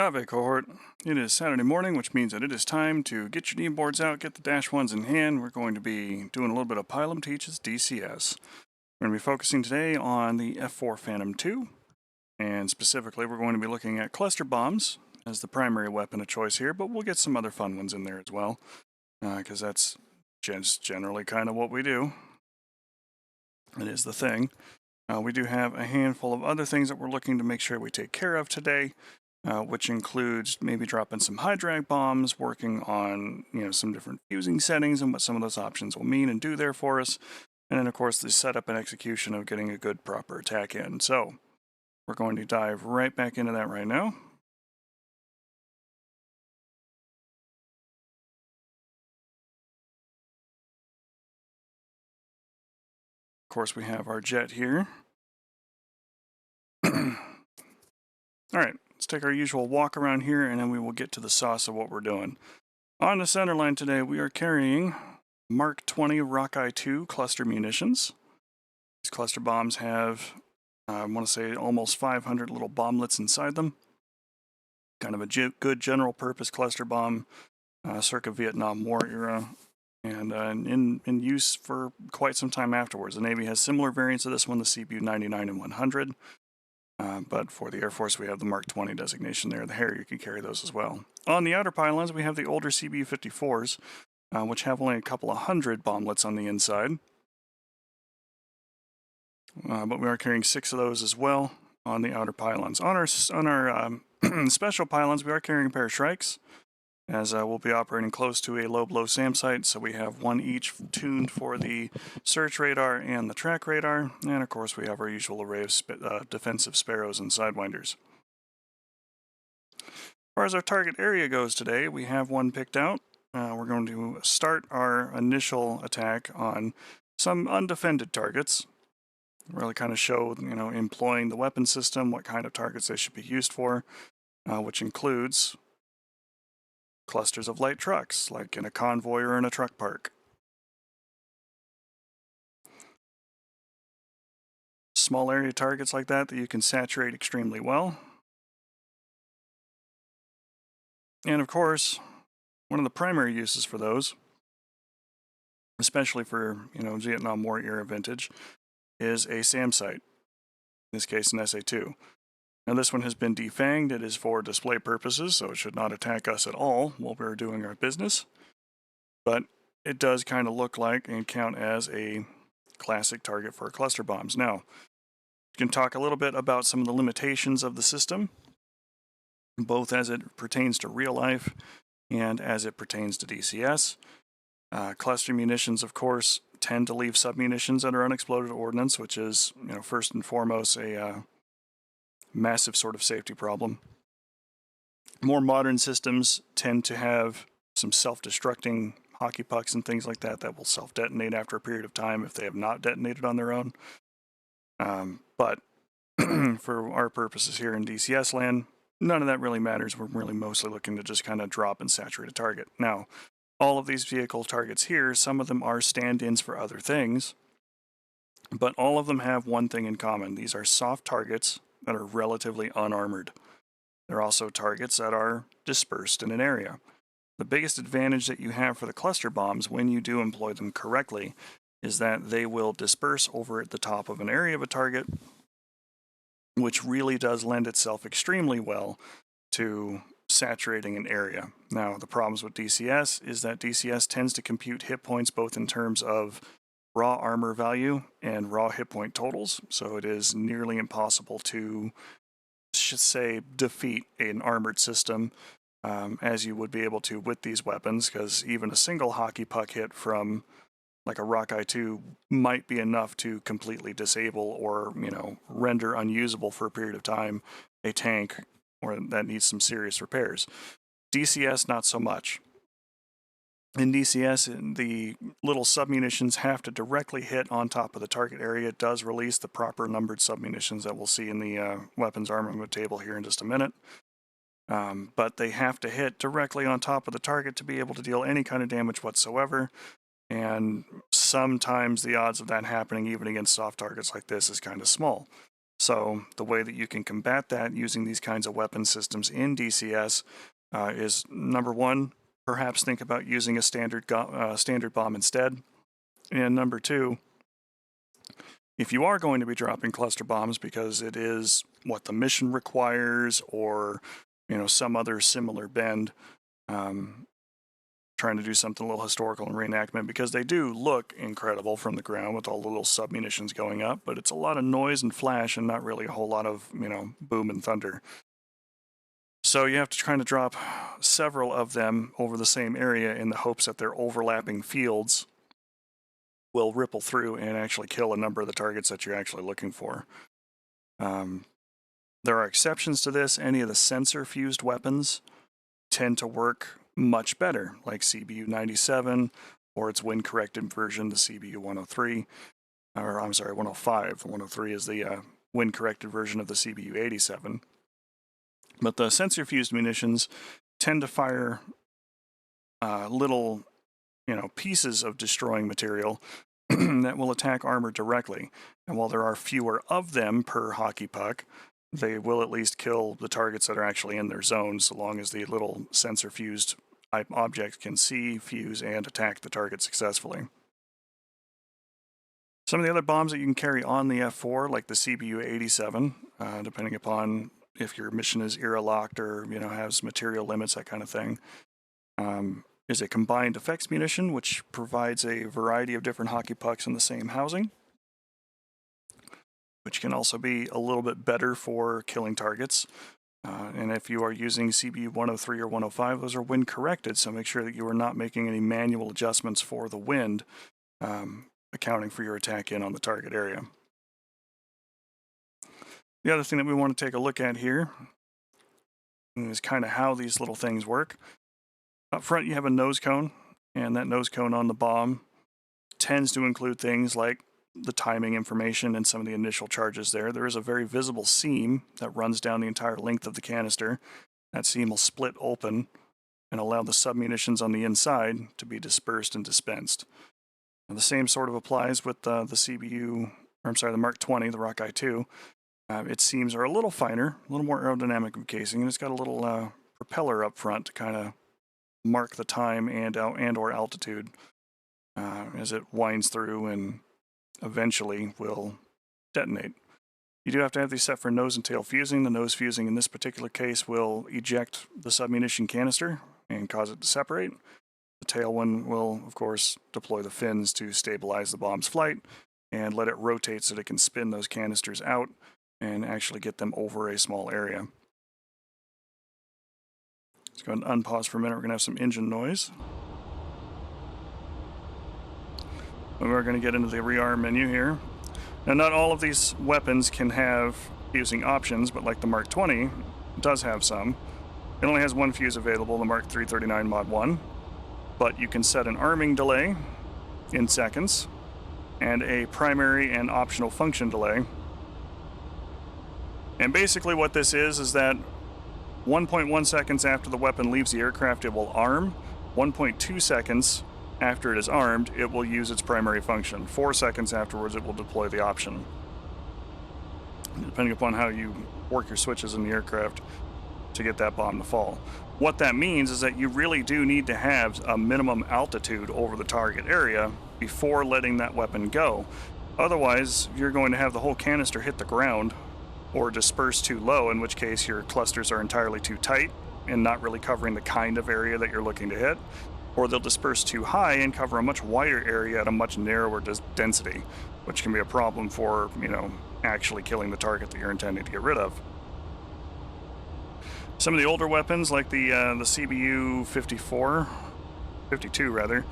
Ave cohort. It is Saturday morning, which means that it is time to get your knee boards out, get the dash ones in hand. We're going to be doing a little bit of Pilum Teaches DCS. We're going to be focusing today on the F-4 Phantom II, and specifically we're going to be looking at cluster bombs as the primary weapon of choice here, but we'll get some other fun ones in there as well, because that's just generally kind of what we do. It is the thing. We do have a handful of other things that we're looking to make sure we take care of today. Which includes maybe dropping some high drag bombs, working on some different fusing settings and what some of those options will mean and do there for us, and then of course the setup and execution of getting a good proper attack in. So we're going to dive right back into that right now. Of course we have our jet here. Alright, let's take our usual walk around here and then we will get to the sauce of what we're doing. On the center line today we are carrying Mark 20 Rockeye 2 cluster munitions. These cluster bombs have, I want to say, almost 500 little bomblets inside them. Kind of a good general purpose cluster bomb, circa Vietnam War era, and in use for quite some time afterwards. The Navy has similar variants of this one, the CBU 99 and 100. But for the Air Force, we have the Mark 20 designation there. The Harrier can carry those as well. On the outer pylons, we have the older CBU 54s, which have only a couple of hundred bomblets on the inside. But we are carrying 6 of those as well on the outer pylons. On our special pylons, we are carrying a pair of Shrikes, as we'll be operating close to a low-blow SAM site, so we have one each tuned for the search radar and the track radar, and of course we have our usual array of defensive Sparrows and Sidewinders. As far as our target area goes today, we have one picked out. We're going to start our initial attack on some undefended targets. Really kind of show, employing the weapon system, what kind of targets they should be used for, which includes clusters of light trucks, like in a convoy or in a truck park. Small area targets like that you can saturate extremely well. And of course, one of the primary uses for those, especially for, Vietnam War era vintage, is a SAM site, in this case an SA-2. Now this one has been defanged. It is for display purposes, so it should not attack us at all while we're doing our business. But it does kind of look like and count as a classic target for cluster bombs. Now, you can talk a little bit about some of the limitations of the system, both as it pertains to real life and as it pertains to DCS. Cluster munitions, of course, tend to leave submunitions that are unexploded ordnance, which is, first and foremost a massive sort of safety problem. More modern systems tend to have some self-destructing hockey pucks and things like that that will self-detonate after a period of time if they have not detonated on their own. But for our purposes here in DCS land, none of that really matters. We're really mostly looking to just kind of drop and saturate a target. Now, all of these vehicle targets here, some of them are stand-ins for other things, but all of them have one thing in common. These are soft targets that are relatively unarmored. They're also targets that are dispersed in an area. The biggest advantage that you have for the cluster bombs when you do employ them correctly is that they will disperse over at the top of an area of a target, which really does lend itself extremely well to saturating an area. Now, the problems with DCS is that DCS tends to compute hit points both in terms of raw armor value and raw hit point totals, so it is nearly impossible to, defeat an armored system as you would be able to with these weapons, because even a single hockey puck hit from like a Rockeye 2 might be enough to completely disable or, render unusable for a period of time a tank or that needs some serious repairs. DCS, not so much. In DCS, the little submunitions have to directly hit on top of the target area. It does release the proper numbered submunitions that we'll see in the weapons armament table here in just a minute. But they have to hit directly on top of the target to be able to deal any kind of damage whatsoever. And sometimes the odds of that happening, even against soft targets like this, is kind of small. So the way that you can combat that using these kinds of weapon systems in DCS is, number one, perhaps think about using a standard bomb instead. And number two, if you are going to be dropping cluster bombs because it is what the mission requires, or some other similar bend, trying to do something a little historical in reenactment, because they do look incredible from the ground with all the little submunitions going up, but it's a lot of noise and flash and not really a whole lot of boom and thunder. So you have to try to drop several of them over the same area in the hopes that their overlapping fields will ripple through and actually kill a number of the targets that you're actually looking for. There are exceptions to this. Any of the sensor-fused weapons tend to work much better, like CBU 97, or its wind-corrected version, the CBU 103, or I'm sorry, 105. The 103 is the wind-corrected version of the CBU 87. But the sensor-fused munitions tend to fire little pieces of destroying material that will attack armor directly. And while there are fewer of them per hockey puck, they will at least kill the targets that are actually in their zone, so long as the little sensor-fused object can see, fuse, and attack the target successfully. Some of the other bombs that you can carry on the F-4, like the CBU 87, depending upon if your mission is era-locked or has material limits, that kind of thing, is a combined effects munition, which provides a variety of different hockey pucks in the same housing, which can also be a little bit better for killing targets. And if you are using CBU 103 or 105, those are wind corrected, so make sure that you are not making any manual adjustments for the wind, accounting for your attack in on the target area. The other thing that we want to take a look at here is kind of how these little things work. Up front, you have a nose cone, and that nose cone on the bomb tends to include things like the timing information and some of the initial charges there. There is a very visible seam that runs down the entire length of the canister. That seam will split open and allow the submunitions on the inside to be dispersed and dispensed. And the same sort of applies with the Mark 20, the Rockeye 2. Its seams are a little finer, a little more aerodynamic of casing, and it's got a little propeller up front to kind of mark the time and or altitude as it winds through and eventually will detonate. You do have to have these set for nose and tail fusing. The nose fusing in this particular case will eject the submunition canister and cause it to separate. The tail one will, of course, deploy the fins to stabilize the bomb's flight and let it rotate so that it can spin those canisters out and actually get them over a small area. Let's go ahead and unpause for a minute. We're going to have some engine noise. We're going to get into the rearm menu here. Now, not all of these weapons can have fusing options, but like the Mark 20 does have some. It only has one fuse available, the Mark 339 Mod 1, but you can set an arming delay in seconds and a primary and optional function delay. And basically what this is that 1.1 seconds after the weapon leaves the aircraft, it will arm. 1.2 seconds after it is armed, it will use its primary function. 4 seconds afterwards, it will deploy the option, depending upon how you work your switches in the aircraft to get that bomb to fall. What that means is that you really do need to have a minimum altitude over the target area before letting that weapon go. Otherwise, you're going to have the whole canister hit the ground or disperse too low, in which case your clusters are entirely too tight and not really covering the kind of area that you're looking to hit, or they'll disperse too high and cover a much wider area at a much narrower density, which can be a problem for, actually killing the target that you're intending to get rid of. Some of the older weapons, like the CBU 52 rather,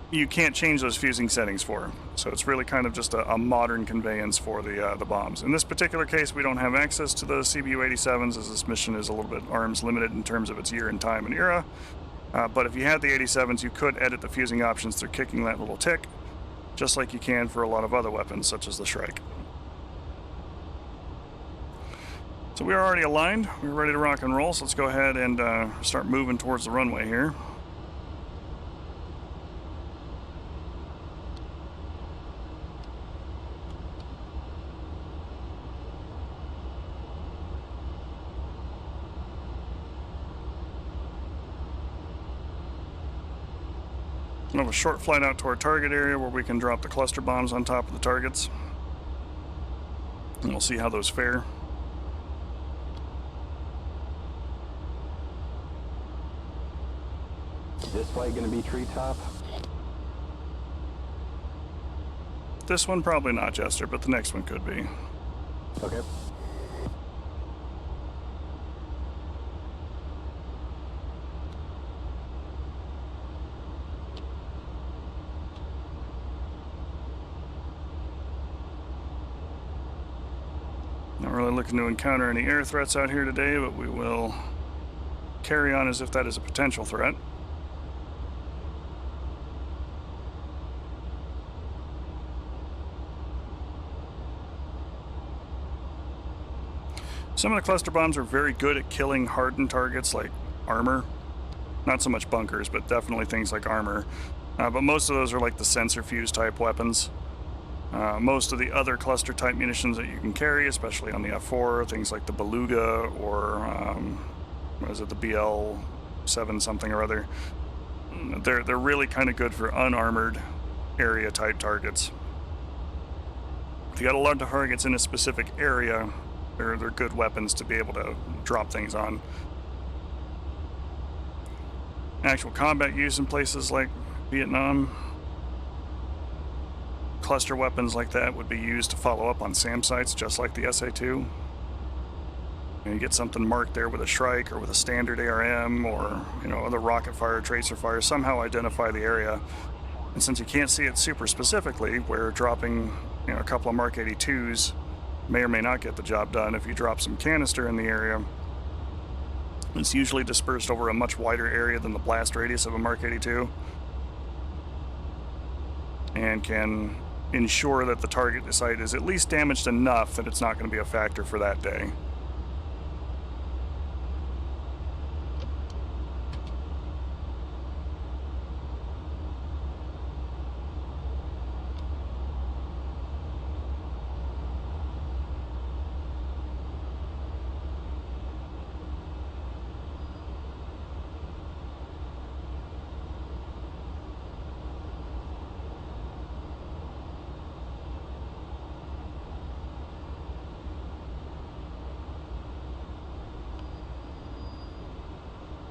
you can't change those fusing settings for. So it's really kind of just a modern conveyance for the bombs. In this particular case, we don't have access to the CBU 87s, as this mission is a little bit arms limited in terms of its year and time and era. But if you had the 87s, you could edit the fusing options through kicking that little tick, just like you can for a lot of other weapons, such as the Shrike. So we are already aligned. We're ready to rock and roll, so let's go ahead and start moving towards the runway here. We'll have a short flight out to our target area where we can drop the cluster bombs on top of the targets. And we'll see how those fare. Is this flight going to be treetop? This one probably not, Jester, but the next one could be. Okay. Not really looking to encounter any air threats out here today, but we will carry on as if that is a potential threat. Some of the cluster bombs are very good at killing hardened targets like armor. Not so much bunkers, but definitely things like armor. But most of those are like the sensor fuse type weapons. Most of the other cluster type munitions that you can carry, especially on the F-4, things like the Beluga or what is it, the BL-7 something or other, they're really kind of good for unarmored area type targets. If you got a lot of targets in a specific area, they're good weapons to be able to drop things on. Actual combat use in places like Vietnam, cluster weapons like that would be used to follow up on SAM sites, just like the SA-2. And you get something marked there with a Shrike or with a standard ARM or, you know, other rocket fire, tracer fire, somehow identify the area. And since you can't see it super specifically, where dropping, you know, a couple of Mark 82s may or may not get the job done, if you drop some canister in the area, it's usually dispersed over a much wider area than the blast radius of a Mark 82 and can ensure that the target site is at least damaged enough that it's not going to be a factor for that day.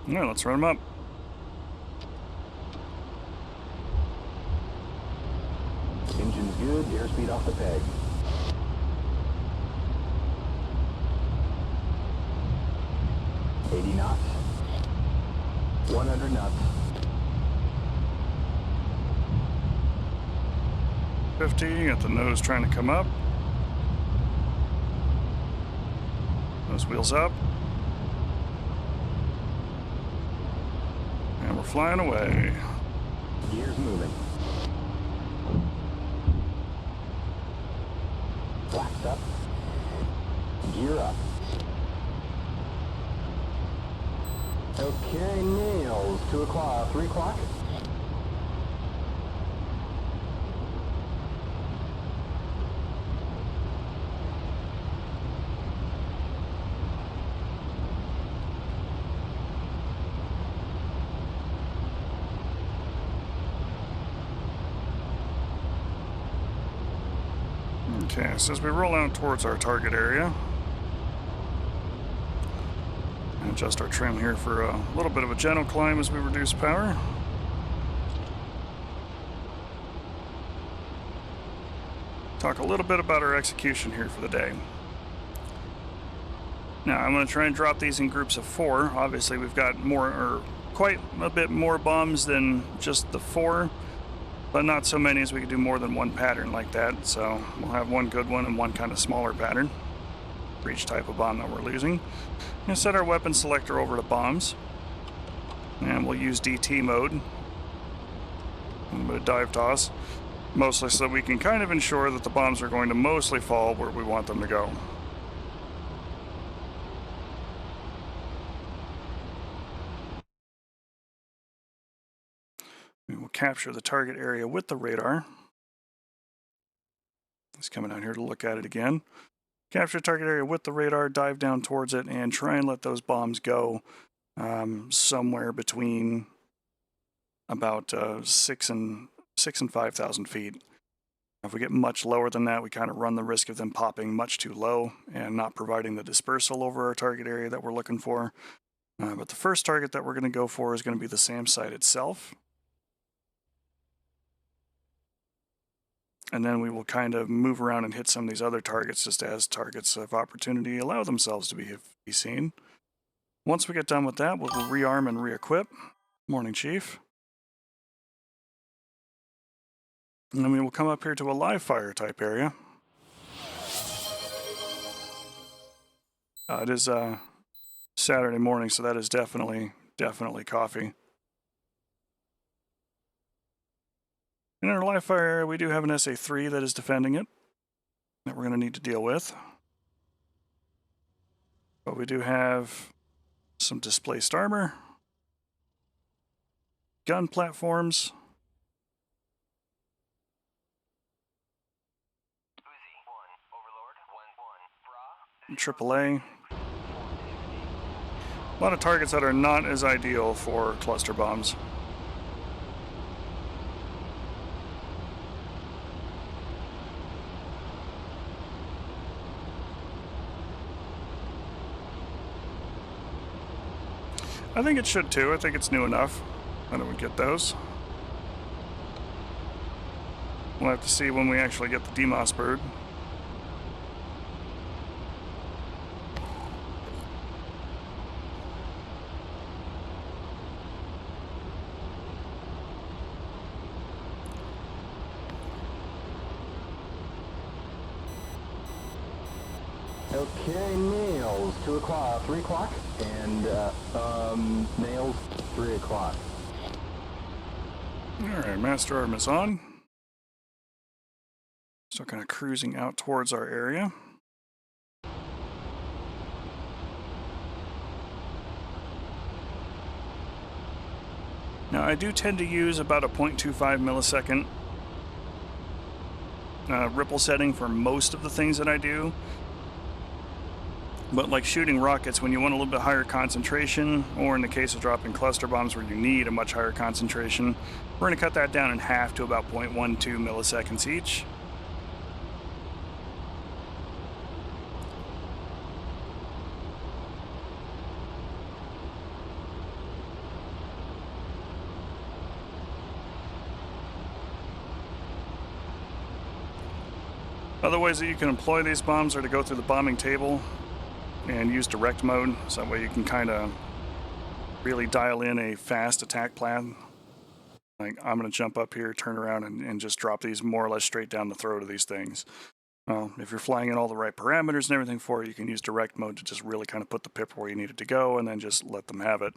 Yeah, let's run them up. Engine's good, airspeed off the peg. $80 knots. 100 knots. 50, got the nose trying to come up. Nose wheels up. And we're flying away. Gears moving. Flaps up. Gear up. Okay, nails. 2 o'clock, 3 o'clock. Okay, so as we roll out towards our target area, and adjust our trim here for a little bit of a gentle climb as we reduce power. Talk a little bit about our execution here for the day. Now, I'm going to try and drop these in groups of 4. Obviously, we've got more, or quite a bit more bombs than just the 4. But not so many as we could do more than one pattern like that. So we'll have one good one and one kind of smaller pattern for each type of bomb that we're losing. And set our weapon selector over to bombs. And we'll use DT mode. A little bit of dive toss. Mostly so that we can kind of ensure that the bombs are going to mostly fall where we want them to go. We will capture the target area with the radar. It's coming out here to look at it again. Capture target area with the radar, dive down towards it, and try and let those bombs go somewhere between about 6,000 and 5,000 feet. If we get much lower than that, we kind of run the risk of them popping much too low and not providing the dispersal over our target area that we're looking for. But the first target that we're going to go for is going to be the SAM site itself. And then we will kind of move around and hit some of these other targets just as targets of opportunity allow themselves to be seen. Once we get done with that, we'll rearm and re-equip. Morning, Chief. And then we will come up here to a live fire type area. It is Saturday morning, so that is definitely coffee. In our live fire area, we do have an SA-3 that is defending it that we're going to need to deal with. But we do have some displaced armor, gun platforms, AAA. A lot of targets that are not as ideal for cluster bombs. I think it should too. I think it's new enough that it would get those. We'll have to see when we actually get the DMOS bird. Okay, nails, 2 o'clock, 3 o'clock, and nails, 3 o'clock. Alright, Master Arm is on. Still kind of cruising out towards our area. Now, I do tend to use about a 0.25 millisecond ripple setting for most of the things that I do. But like shooting rockets, when you want a little bit higher concentration, or in the case of dropping cluster bombs where you need a much higher concentration, we're going to cut that down in half to about 0.12 milliseconds each. Other ways that you can employ these bombs are to go through the bombing table and use direct mode, so that way you can kind of really dial in a fast attack plan. Like, I'm going to jump up here, turn around, and just drop these more or less straight down the throat of these things. Well, if you're flying in all the right parameters and everything for it, you can use direct mode to just really kind of put the pip where you need it to go, and then just let them have it.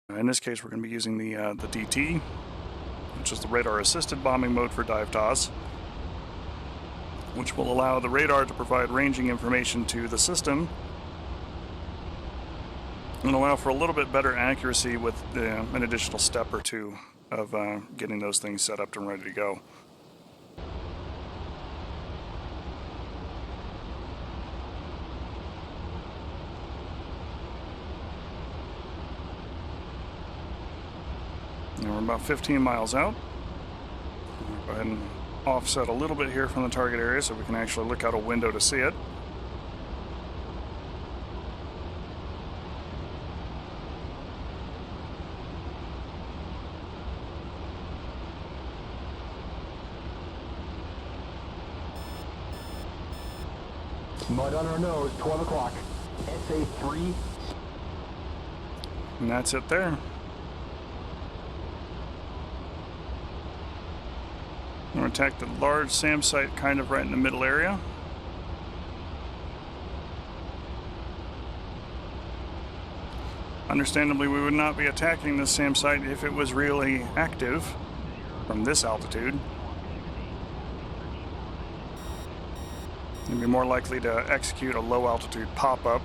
In this case, we're going to be using the DT, which is the radar-assisted bombing mode for dive toss, which will allow the radar to provide ranging information to the system and allow for a little bit better accuracy with an additional step or two of getting those things set up and ready to go. And we're about 15 miles out. I'll go ahead and offset a little bit here from the target area so we can actually look out a window to see it. Mud on our nose, 12 o'clock. SA-3. And that's it there. I'm going to attack the large SAM site kind of right in the middle area. Understandably, we would not be attacking this SAM site if it was really active from this altitude. You'd be more likely to execute a low altitude pop-up.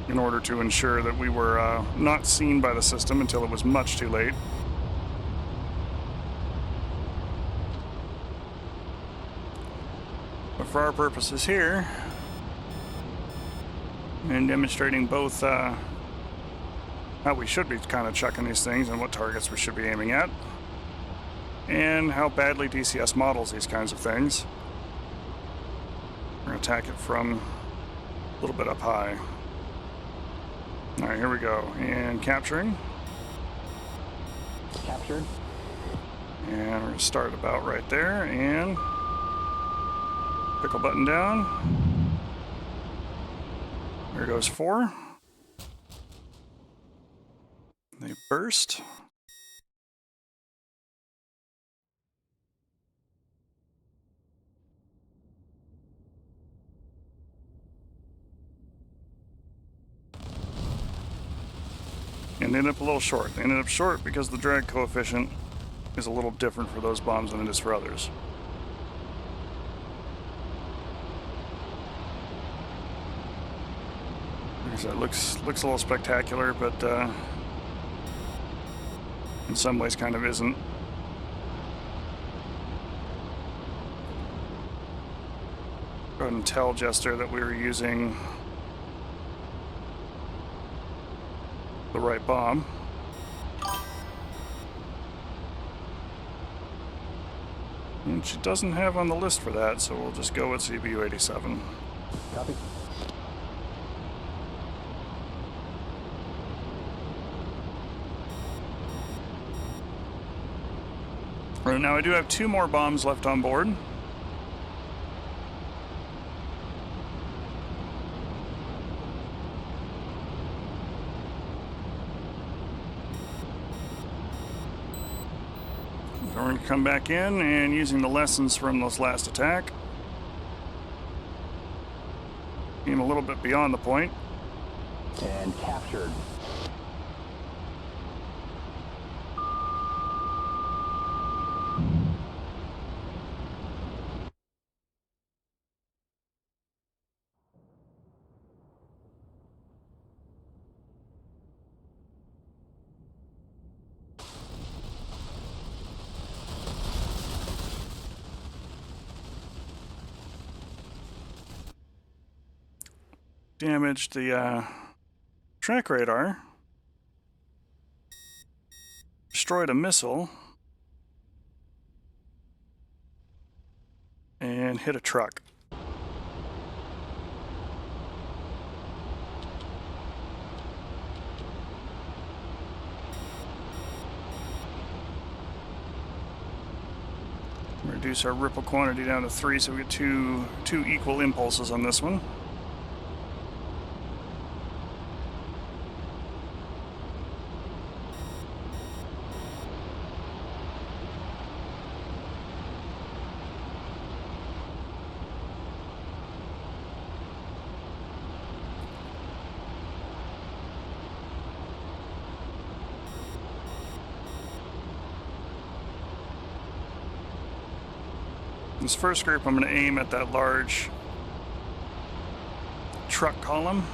In order to ensure that we were not seen by the system until it was much too late. But for our purposes here, and demonstrating both how we should be kind of checking these things and what targets we should be aiming at, and how badly DCS models these kinds of things. We're going to attack it from a little bit up high. Alright, here we go. And capturing. Captured. And we're going to start about right there, and pickle button down. There goes 4. They burst. And they ended up a little short. They ended up short because the drag coefficient is a little different for those bombs than it is for others. Like I said, it looks a little spectacular, but in some ways kind of isn't. Go ahead and tell Jester that we were using the right bomb. And she doesn't have on the list for that, so we'll just go with CBU-87. Copy. Right, now I do have 2 more bombs left on board. We're going to come back in and using the lessons from this last attack, aim a little bit beyond the point. And captured. Damaged the track radar, destroyed a missile, and hit a truck. Reduce our ripple quantity down to 3, so we get two equal impulses on this one. This first group, I'm going to aim at that large truck column.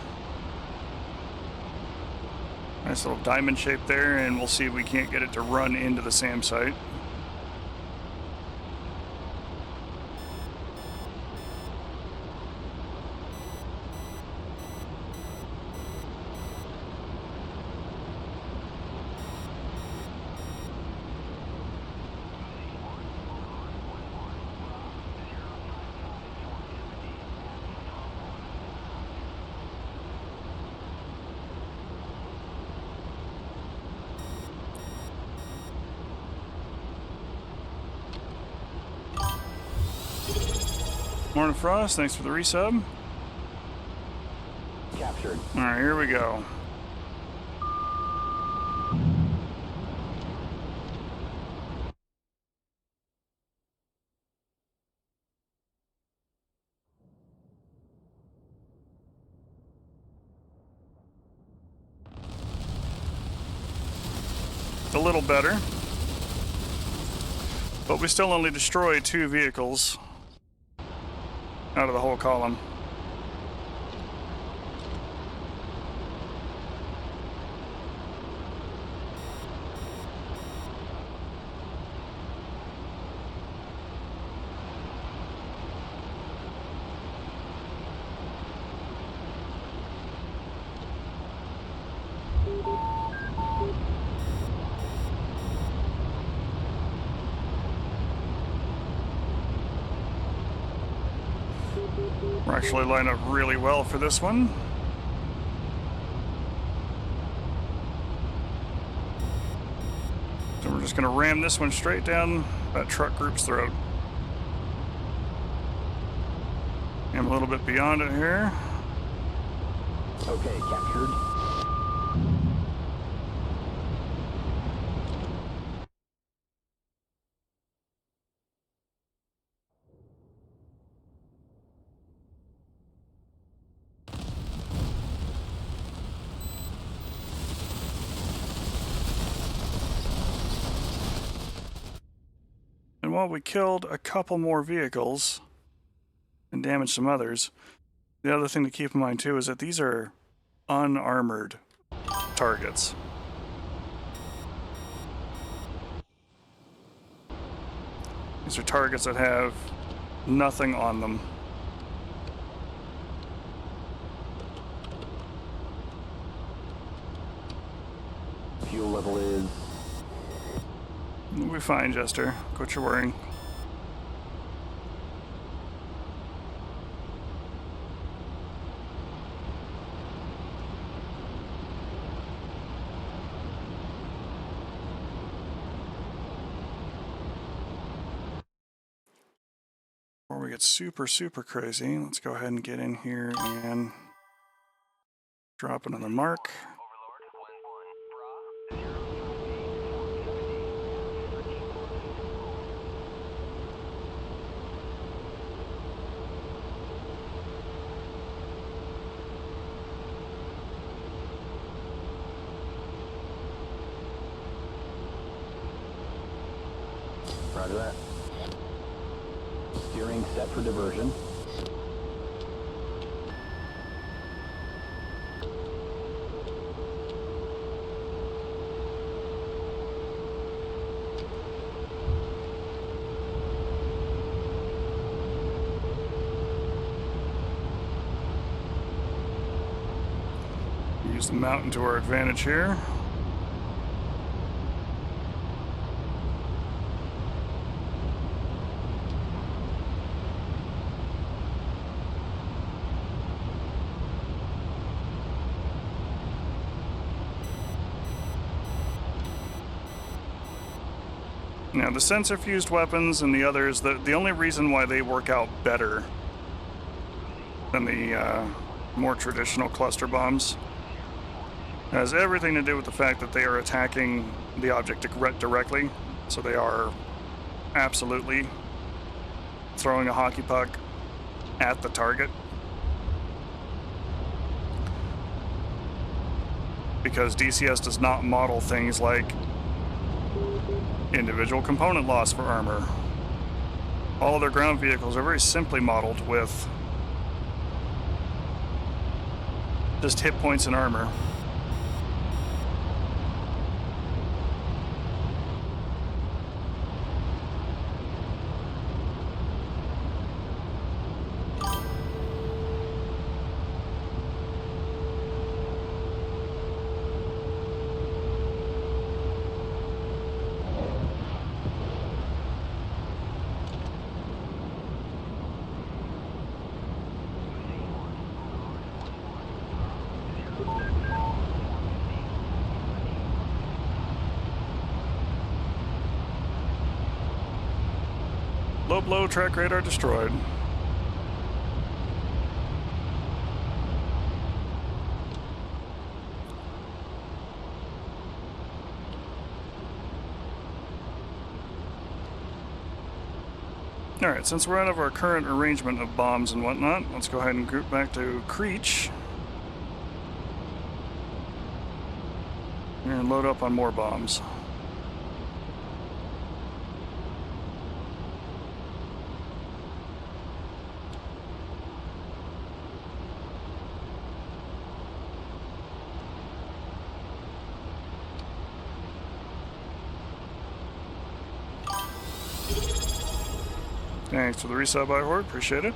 Nice little diamond shape there, and we'll see if we can't get it to run into the SAM site. Morning Frost, thanks for the resub. Captured. Alright, here we go. A little better, but we still only destroyed 2 vehicles out of the whole column. We're actually lined up really well for this one. So we're just going to ram this one straight down that truck group's throat. I'm a little bit beyond it here. Okay, captured. And while we killed a couple more vehicles and damaged some others, the other thing to keep in mind too is that these are unarmored targets. These are targets that have nothing on them. Fuel level is... We'll be fine, Jester. Quit your worrying. Before we get super crazy, let's go ahead and get in here and drop another mark. Roger that. Steering set for diversion. Use the mountain to our advantage here. Now, the sensor-fused weapons and the others, the only reason why they work out better than the more traditional cluster bombs has everything to do with the fact that they are attacking the object directly. So they are absolutely throwing a hockey puck at the target. Because DCS does not model things like individual component loss for armor. All of their ground vehicles are very simply modeled with just hit points and armor. Low blow, track radar destroyed. Alright, since we're out of our current arrangement of bombs and whatnot, let's go ahead and group back to Creech. And load up on more bombs. Thanks for the resub, iHorde. Appreciate it.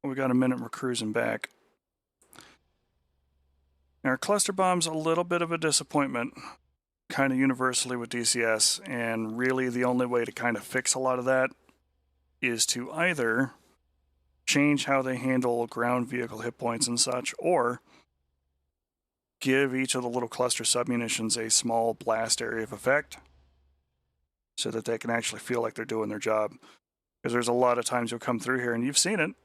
We got a minute, we're cruising back. Now, our cluster bomb's a little bit of a disappointment. kind of universally with DCS, and really the only way to kind of fix a lot of that is to either change how they handle ground vehicle hit points and such, or give each of the little cluster submunitions a small blast area of effect so that they can actually feel like they're doing their job. Because there's a lot of times you'll come through here, and you've seen it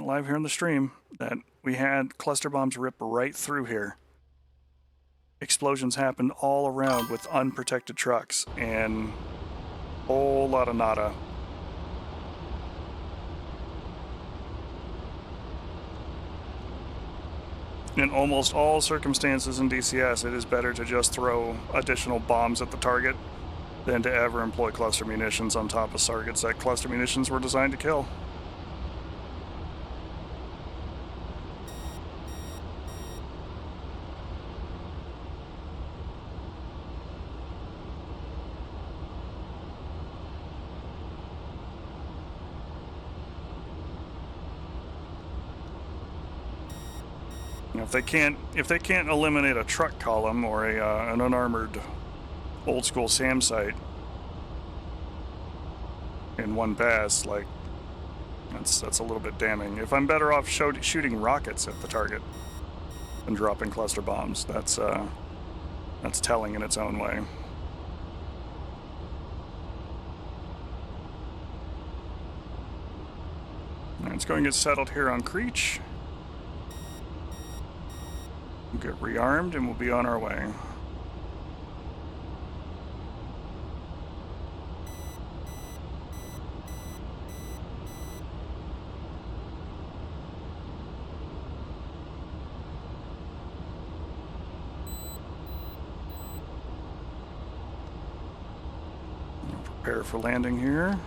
live here in the stream, that we had cluster bombs rip right through here. Explosions happened all around with unprotected trucks, and a whole lot of nada. In almost all circumstances in DCS, it is better to just throw additional bombs at the target than to ever employ cluster munitions on top of targets that cluster munitions were designed to kill. If they can't eliminate a truck column or an unarmored old school SAM site in one pass, like that's a little bit damning. If I'm better off shooting rockets at the target than dropping cluster bombs, that's telling in its own way. Let's go and get settled here on Creech. We'll get rearmed and we'll be on our way. We'll prepare for landing here.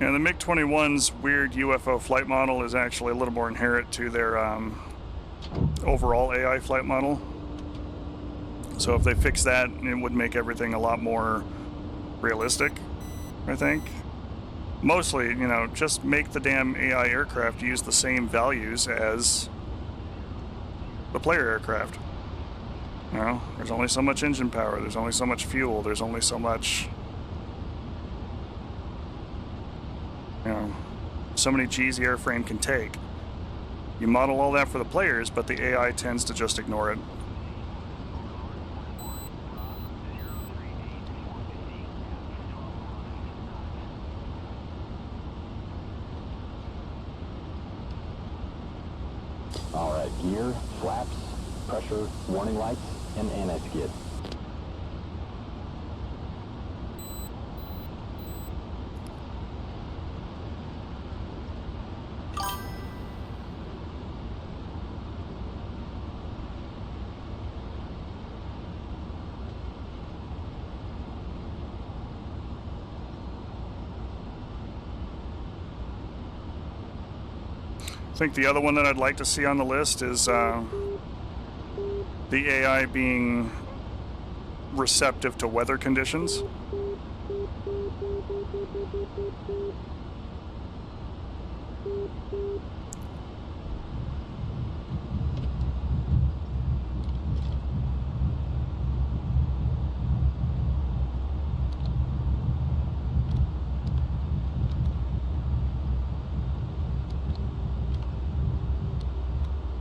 And the MiG-21's weird UFO flight model is actually a little more inherent to their overall AI flight model. So if they fix that, it would make everything a lot more realistic, I think. Mostly, you know, just make the damn AI aircraft use the same values as the player aircraft. You know, there's only so much engine power, there's only so much fuel, there's only so much... You know, so many G's the airframe can take. You model all that for the players, but the AI tends to just ignore it. All right, gear, flaps, pressure, warning lights, and anti-skid. I think the other one that I'd like to see on the list is the AI being receptive to weather conditions.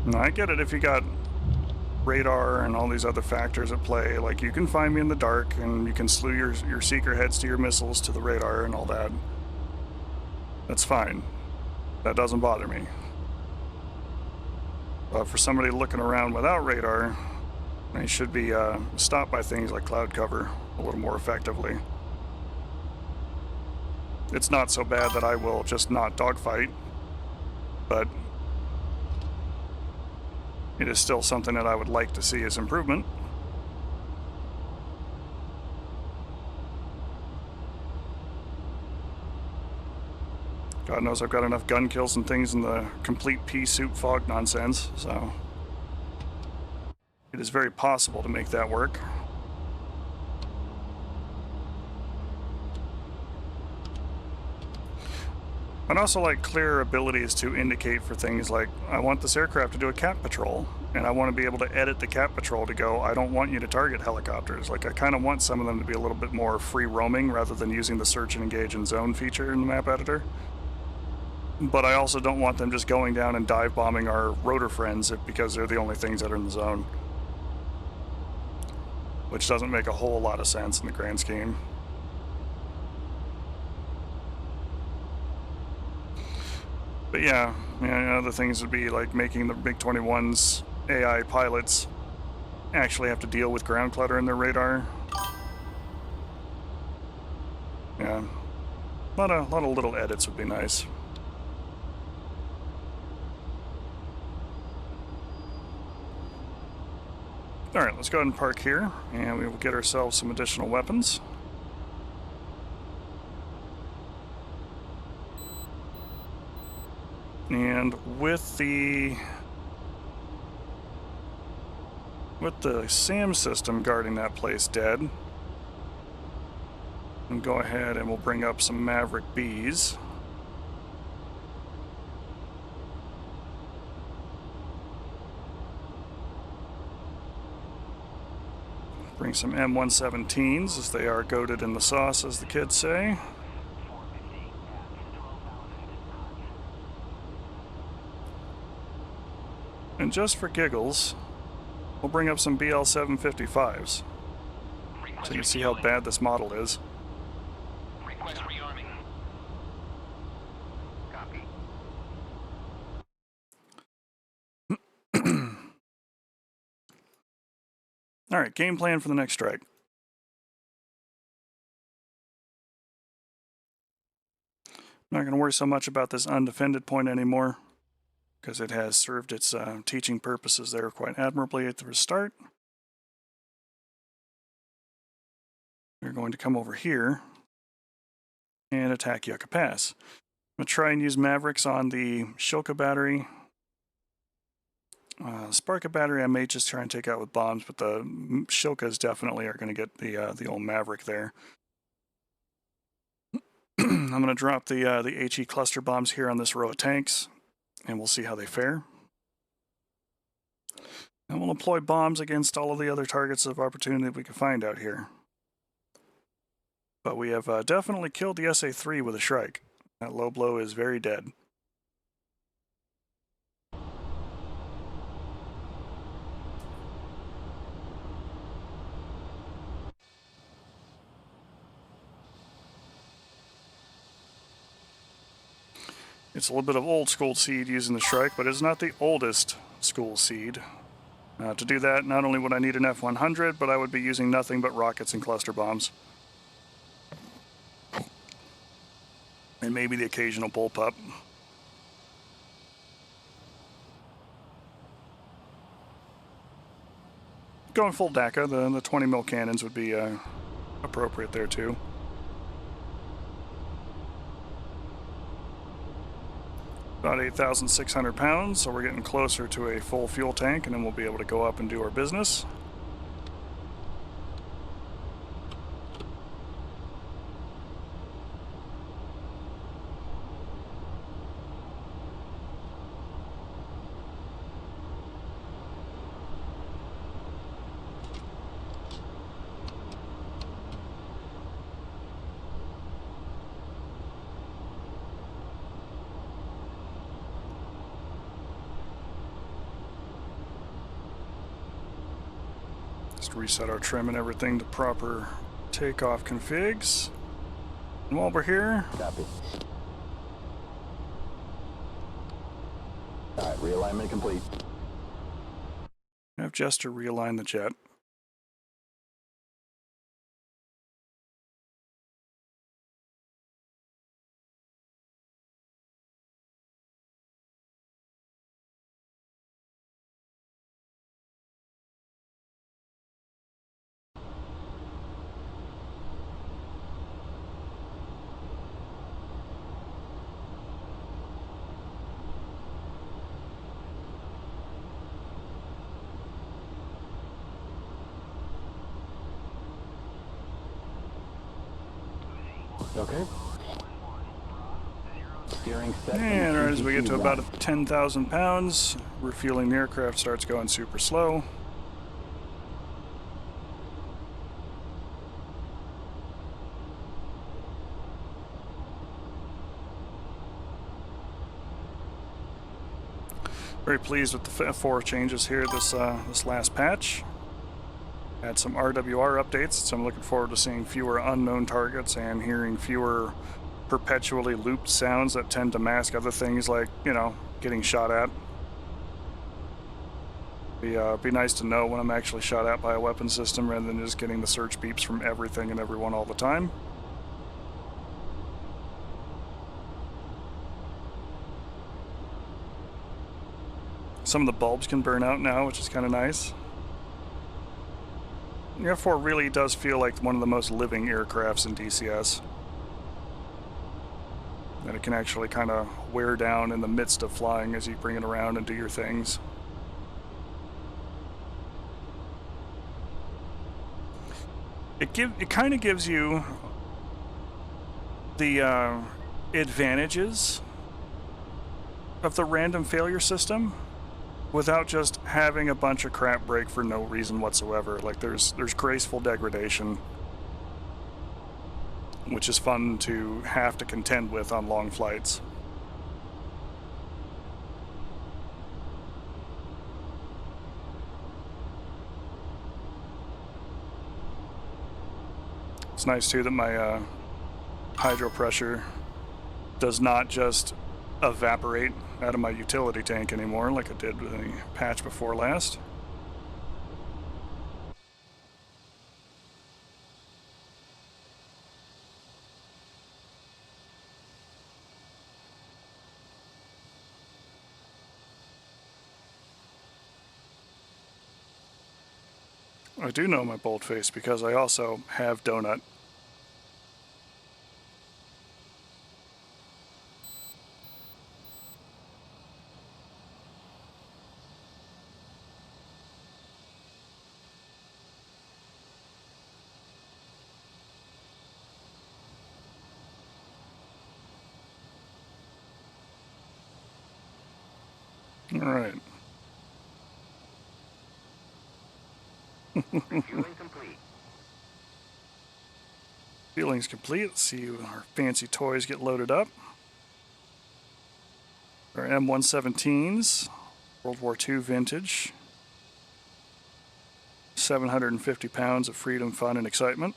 Now, I get it if you got radar and all these other factors at play. Like, you can find me in the dark and you can slew your seeker heads to your missiles to the radar and all that. That's fine. That doesn't bother me. But for somebody looking around without radar, they should be stopped by things like cloud cover a little more effectively. It's not so bad that I will just not dogfight, but it is still something that I would like to see as improvement. God knows I've got enough gun kills and things in the complete pea soup fog nonsense, so it is very possible to make that work. I'd also like clear abilities to indicate for things like, I want this aircraft to do a cat patrol, and I want to be able to edit the cat patrol to go, I don't want you to target helicopters. Like, I kind of want some of them to be a little bit more free roaming rather than using the search and engage and zone feature in the map editor. But I also don't want them just going down and dive bombing our rotor friends because they're the only things that are in the zone. Which doesn't make a whole lot of sense in the grand scheme. But yeah, other things would be like making the MiG-21's AI pilots actually have to deal with ground clutter in their radar. Yeah, a lot of little edits would be nice. Alright, let's go ahead and park here, and we will get ourselves some additional weapons. And with the SAM system guarding that place dead, and go ahead and we'll bring up some Maverick Bs. Bring some M117s, as they are goated in the sauce, as the kids say. And just for giggles, we'll bring up some BL-755s, so you can see how bad this model is. Request rearming. Copy. Alright, game plan for the next strike. I'm not going to worry so much about this undefended point anymore, because it has served its teaching purposes there quite admirably at the start. We're going to come over here and attack Yucca Pass. I'm going to try and use Mavericks on the Shilka battery. Sparka battery I may just try and take out with bombs, but the Shilkas definitely are going to get the old Maverick there. I'm going to drop the HE cluster bombs here on this row of tanks, and we'll see how they fare. And we'll employ bombs against all of the other targets of opportunity that we can find out here. But we have definitely killed the SA-3 with a Shrike. That low blow is very dead. It's a little bit of old school seed using the Shrike, but it's not the oldest school seed. To do that, not only would I need an F-100, but I would be using nothing but rockets and cluster bombs. And maybe the occasional bullpup. Going full DACA, the 20 mil cannons would be appropriate there too. About 8,600 pounds, so we're getting closer to a full fuel tank, and then we'll be able to go up and do our business. Just reset our trim and everything to proper takeoff configs. And while we're here, Copy. Alright, realignment complete. I have just to realign the jet. Okay. Steering set. And right as we get to CTC about right. 10,000 pounds, refueling the aircraft starts going super slow. Very pleased with the F-4 changes here this last patch. Had some RWR updates, so I'm looking forward to seeing fewer unknown targets and hearing fewer perpetually looped sounds that tend to mask other things like, you know, getting shot at. Be nice to know when I'm actually shot at by a weapon system rather than just getting the search beeps from everything and everyone all the time. Some of the bulbs can burn out now, which is kind of nice. The F-4 really does feel like one of the most living aircrafts in DCS. And it can actually kind of wear down in the midst of flying as you bring it around and do your things. It kind of gives you the advantages of the random failure system without just having a bunch of crap break for no reason whatsoever. Like there's graceful degradation, which is fun to have to contend with on long flights. It's nice too that my hydro pressure does not just evaporate out of my utility tank anymore like it did with the patch before last. I do know my boldface because I also have donut. All right. Refueling complete. Fueling's complete. Let's see our fancy toys get loaded up. Our M117s, World War II vintage. 750 pounds of freedom, fun, and excitement.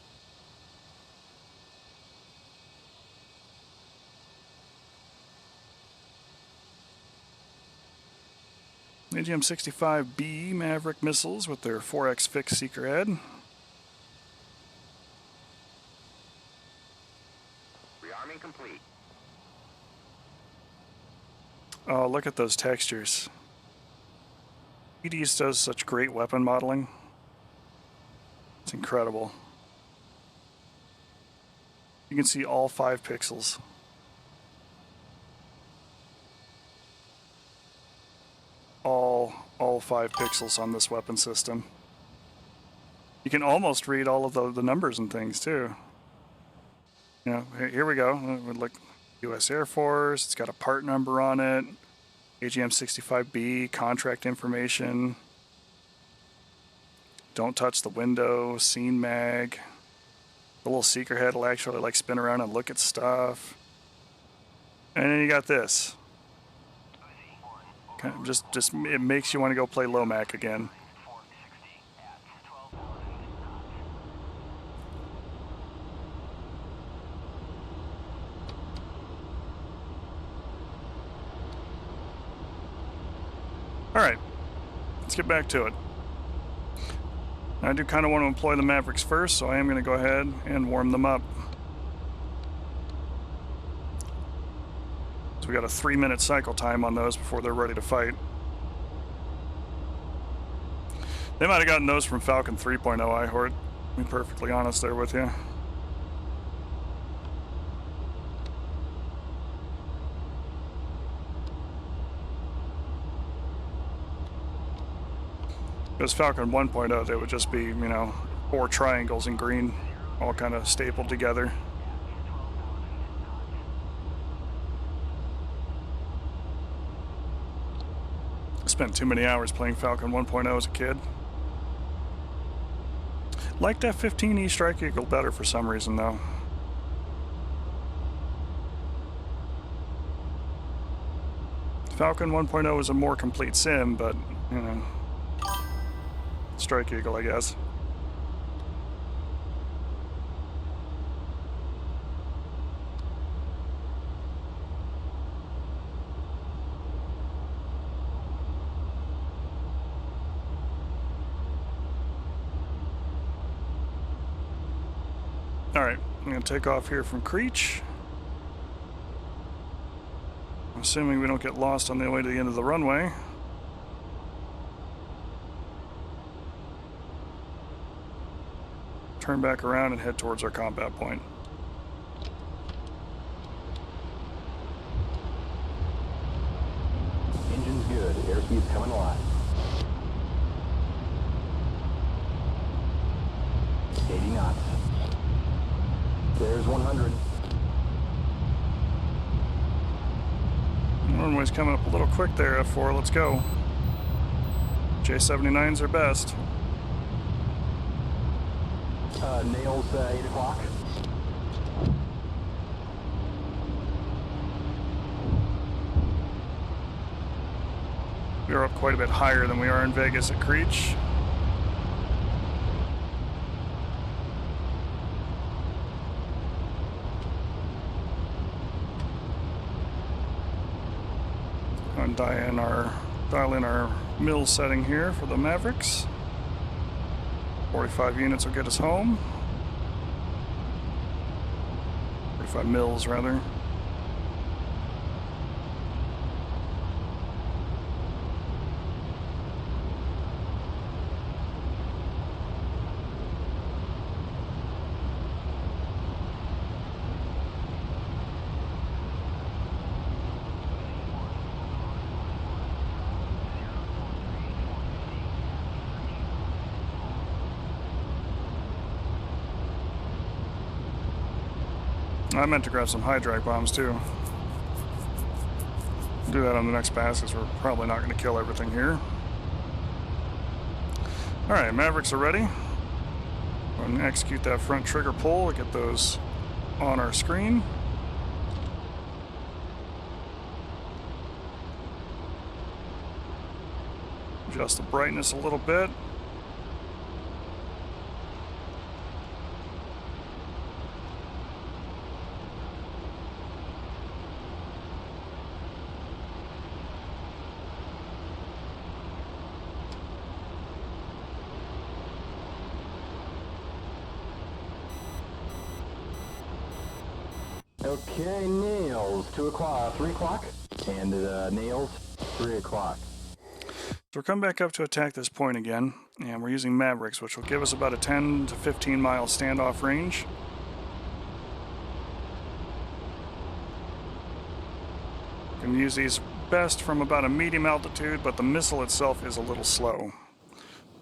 AGM-65B Maverick missiles with their 4X fixed seeker head. Rearming complete. Oh, look at those textures. EDS does such great weapon modeling. It's incredible. You can see all 5 pixels. All 5 pixels on this weapon system. You can almost read all of the numbers and things too. You know, here we go. We look, U.S. Air Force. It's got a part number on it. AGM-65B contract information. Don't touch the window. Scene mag. The little seeker head will actually like spin around and look at stuff. And then you got this. Kind of just it makes you want to go play Lomac again. All right, let's get back to it. I do kind of want to employ the Mavericks first, so I am going to go ahead and warm them up. So we got a 3-minute cycle time on those before they're ready to fight. They might have gotten those from Falcon 3.0, iHort. To be perfectly honest there with you. Because Falcon 1.0, they would just be, you know, 4 triangles in green, all kind of stapled together. Spent too many hours playing Falcon 1.0 as a kid. Liked F-15E Strike Eagle better for some reason, though. Falcon 1.0 is a more complete sim, but, you know, Strike Eagle, I guess. Alright, I'm going to take off here from Creech. Assuming we don't get lost on the way to the end of the runway. Turn back around and head towards our combat point. Engine's good. Airspeed's coming alive. 80 knots. There's 100. Runway's coming up a little quick there, F-4. Let's go. J-79's are best. Nails, 8 o'clock. We're up quite a bit higher than we are in Vegas at Creech. And dial in our mill setting here for the Mavericks. 45 units will get us home. 45 mils, rather. I meant to grab some high drag bombs too. Do that on the next pass because we're probably not going to kill everything here. Alright, Mavericks are ready. We're going to execute that front trigger pull to get those on our screen. Adjust the brightness a little bit. Okay, Nails, 2 o'clock, 3 o'clock, and Nails, 3 o'clock. So we're coming back up to attack this point again, and we're using Mavericks, which will give us about a 10 to 15 mile standoff range. You can use these best from about a medium altitude, but the missile itself is a little slow.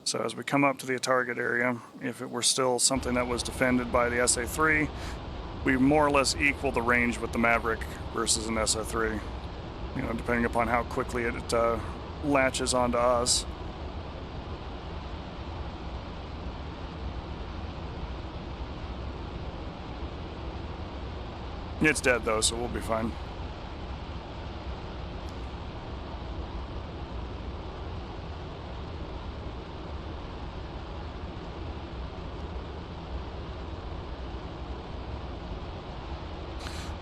So as we come up to the target area, if it were still something that was defended by the SA-3, we more or less equal the range with the Maverick versus an SA-3, you know, depending upon how quickly it latches onto us. It's dead though, so we'll be fine.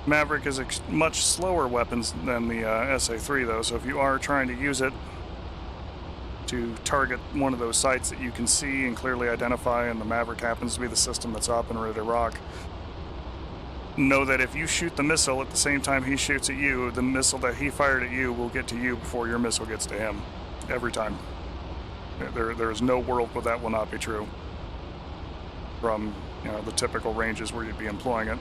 Maverick is a much slower weapon than the SA-3 though, so if you are trying to use it to target one of those sites that you can see and clearly identify, and the Maverick happens to be the system that's up and ready to rock, know that if you shoot the missile at the same time he shoots at you, the missile that he fired at you will get to you before your missile gets to him. Every time. There is no world where that will not be true from, you know, the typical ranges where you'd be employing it.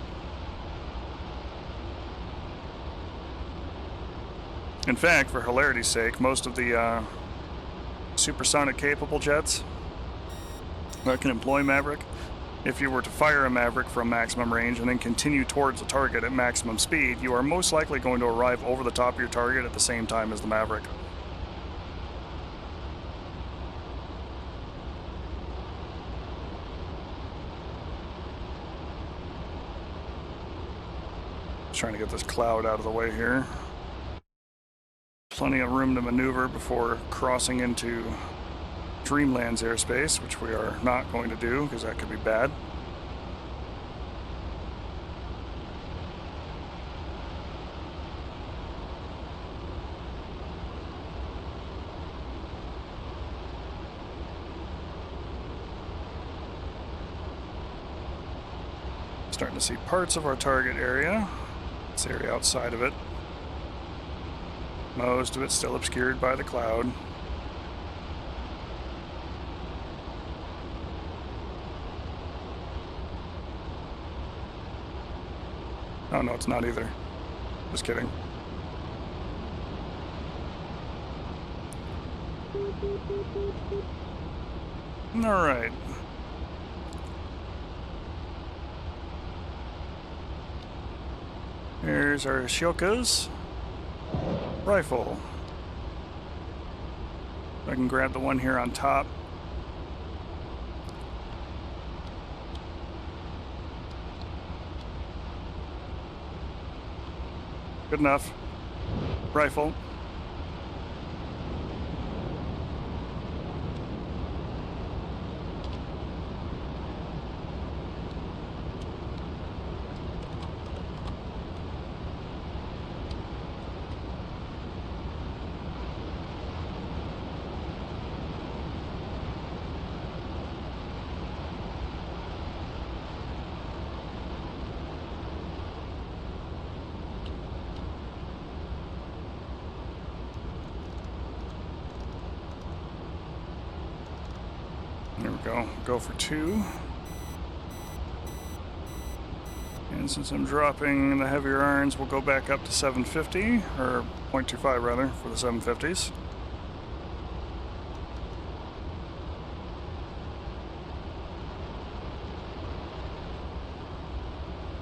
In fact, for hilarity's sake, most of the supersonic capable jets that can employ Maverick, if you were to fire a Maverick from maximum range and then continue towards the target at maximum speed, you are most likely going to arrive over the top of your target at the same time as the Maverick. trying to get this cloud out of the way here. Plenty of room to maneuver before crossing into Dreamland's airspace, which we are not going to do because that could be bad. Starting to see parts of our target area. This area outside of it. Most of it still obscured by the cloud. Oh no, it's not either. Just kidding. All right. Here's our Shilka's rifle. I can grab the one here on top. Good enough. Rifle. There we go. Go for 2. And since I'm dropping the heavier irons, we'll go back up to 750, or 0.25 rather, for the 750s.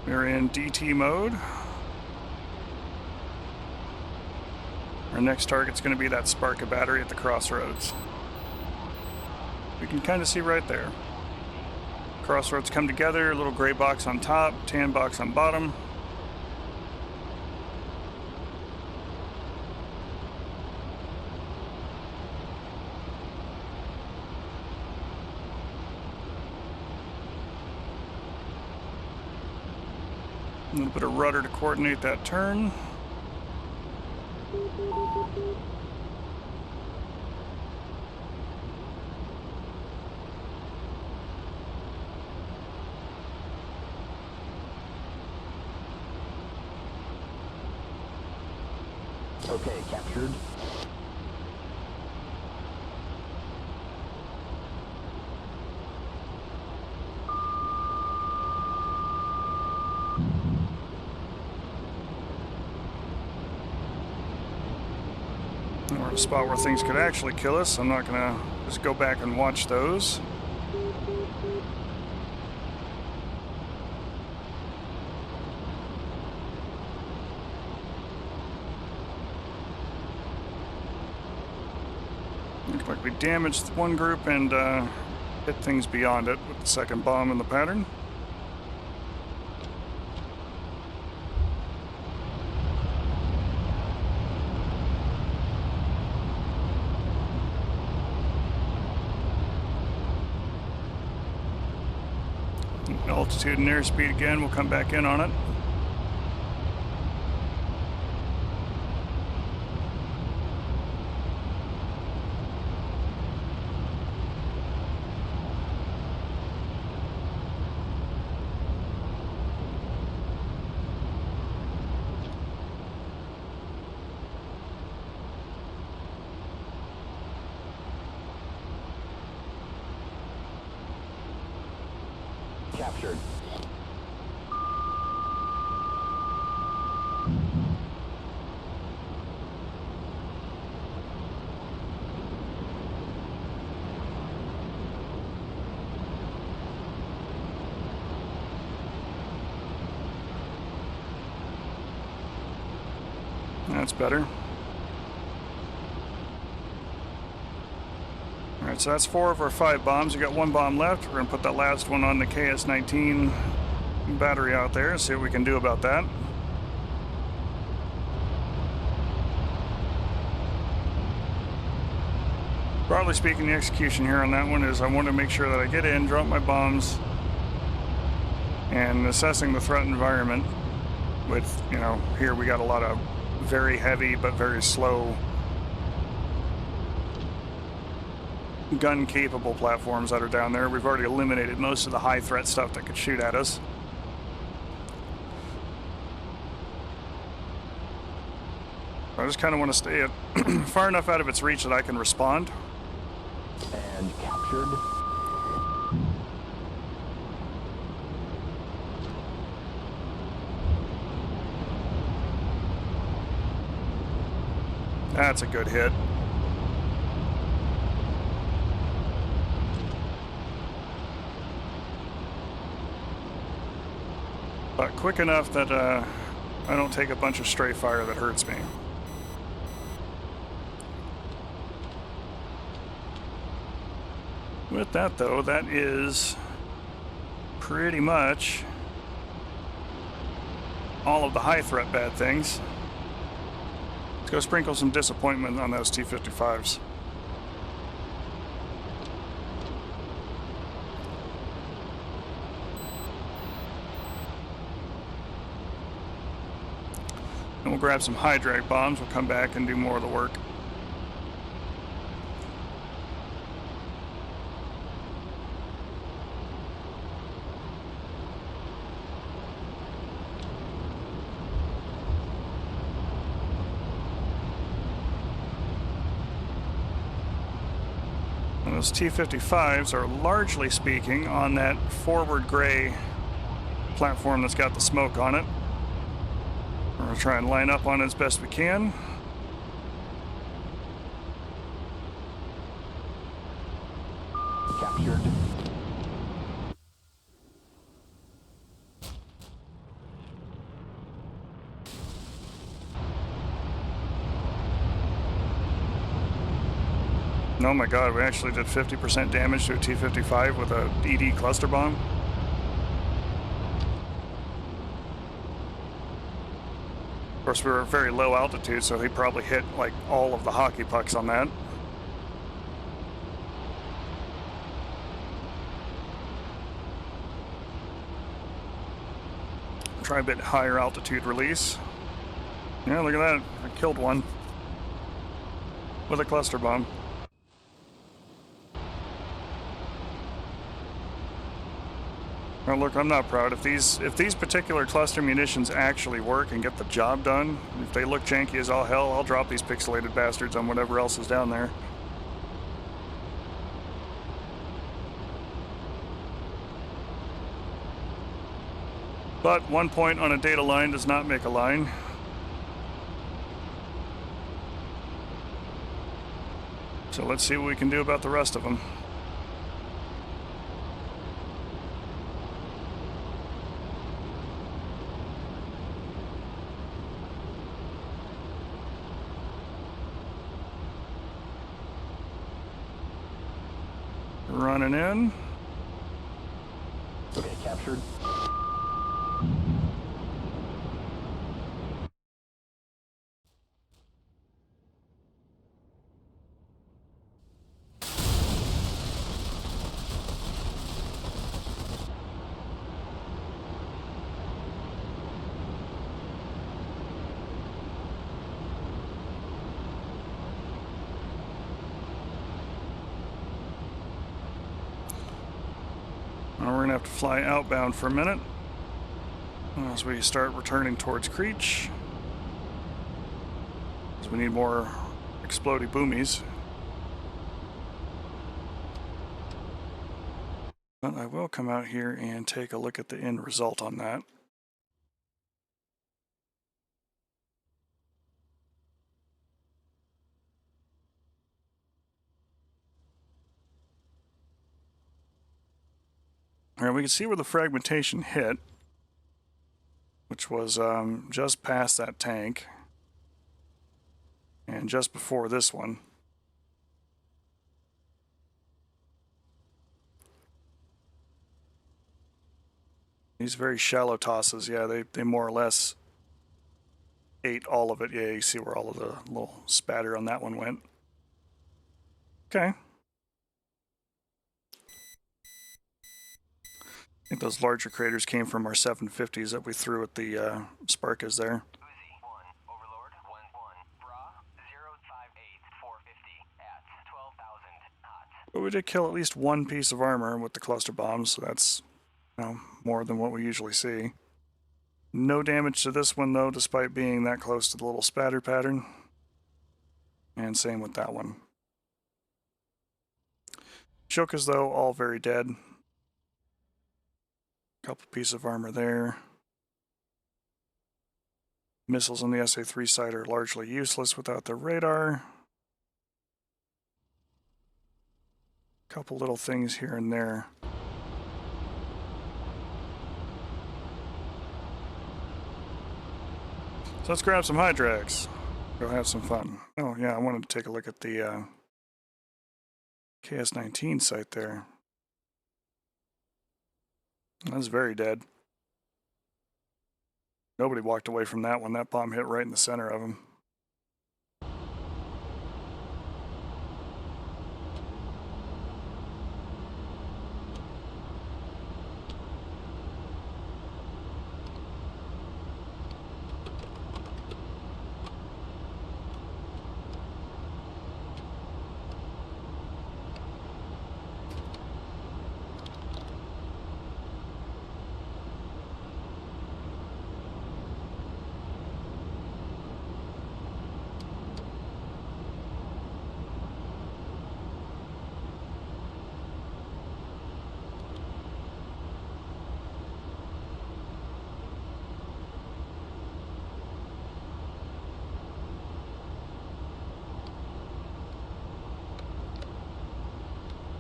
We're in DT mode. Our next target's going to be that Sparka battery at the crossroads. We can kind of see right there. Crossroads come together, a little gray box on top, tan box on bottom. A little bit of rudder to coordinate that turn. Okay, captured. We're at a spot where things could actually kill us. I'm not gonna just go back and watch those. Looks like we damaged one group and hit things beyond it with the second bomb in the pattern. Altitude and airspeed again, we'll come back in on it. Captured. That's better. Alright, so that's 4 of our 5 bombs. We got 1 bomb left. We're going to put that last one on the KS-19 battery out there and see what we can do about that. Broadly speaking, the execution here on that one is I want to make sure that I get in, drop my bombs, and assessing the threat environment with, you know, here we got a lot of very heavy but very slow gun-capable platforms that are down there. We've already eliminated most of the high-threat stuff that could shoot at us. I just kind of want to stay at far enough out of its reach that I can respond. And captured. That's a good hit. But quick enough that I don't take a bunch of stray fire that hurts me. With that though, that is pretty much all of the high threat bad things. Let's go sprinkle some disappointment on those T-55s. And we'll grab some high drag bombs. We'll come back and do more of the work. And those T-55s are largely speaking on that forward gray platform that's got the smoke on it. We're going to try and line up on it as best we can. Captured. Oh my god, we actually did 50% damage to a T-55 with a ED cluster bomb. Of course, we were at very low altitude, so he probably hit like all of the hockey pucks on that. Try a bit higher altitude release. Yeah, look at that. I killed one with a cluster bomb. Now look, I'm not proud. If these particular cluster munitions actually work and get the job done, if they look janky as all hell, I'll drop these pixelated bastards on whatever else is down there. But 1 point on a data line does not make a line. So let's see what we can do about the rest of them. Running in. Okay, captured. Now we're going to have to fly outbound for a minute as we start returning towards Creech. Because we need more explodey boomies. But I will come out here and take a look at the end result on that. All right, we can see where the fragmentation hit, which was just past that tank and just before this one. These very shallow tosses, yeah, they more or less ate all of it. Yeah, you see where all of the little spatter on that one went. Okay. I think those larger craters came from our 750s that we threw at the Sparkas there. Overlord 1-1, Bra 058 450 at 12,000 knots. But we did kill at least one piece of armor with the cluster bombs, so that's, you know, more than what we usually see. No damage to this one though, despite being that close to the little spatter pattern. And same with that one. Shokas though, all very dead. Couple pieces of armor there. Missiles on the SA-3 side are largely useless without their radar. Couple little things here and there. So let's grab some Hydrax. Go have some fun. Oh yeah, I wanted to take a look at the KS-19 site there. That's very dead. Nobody walked away from that one. That bomb hit right in the center of him.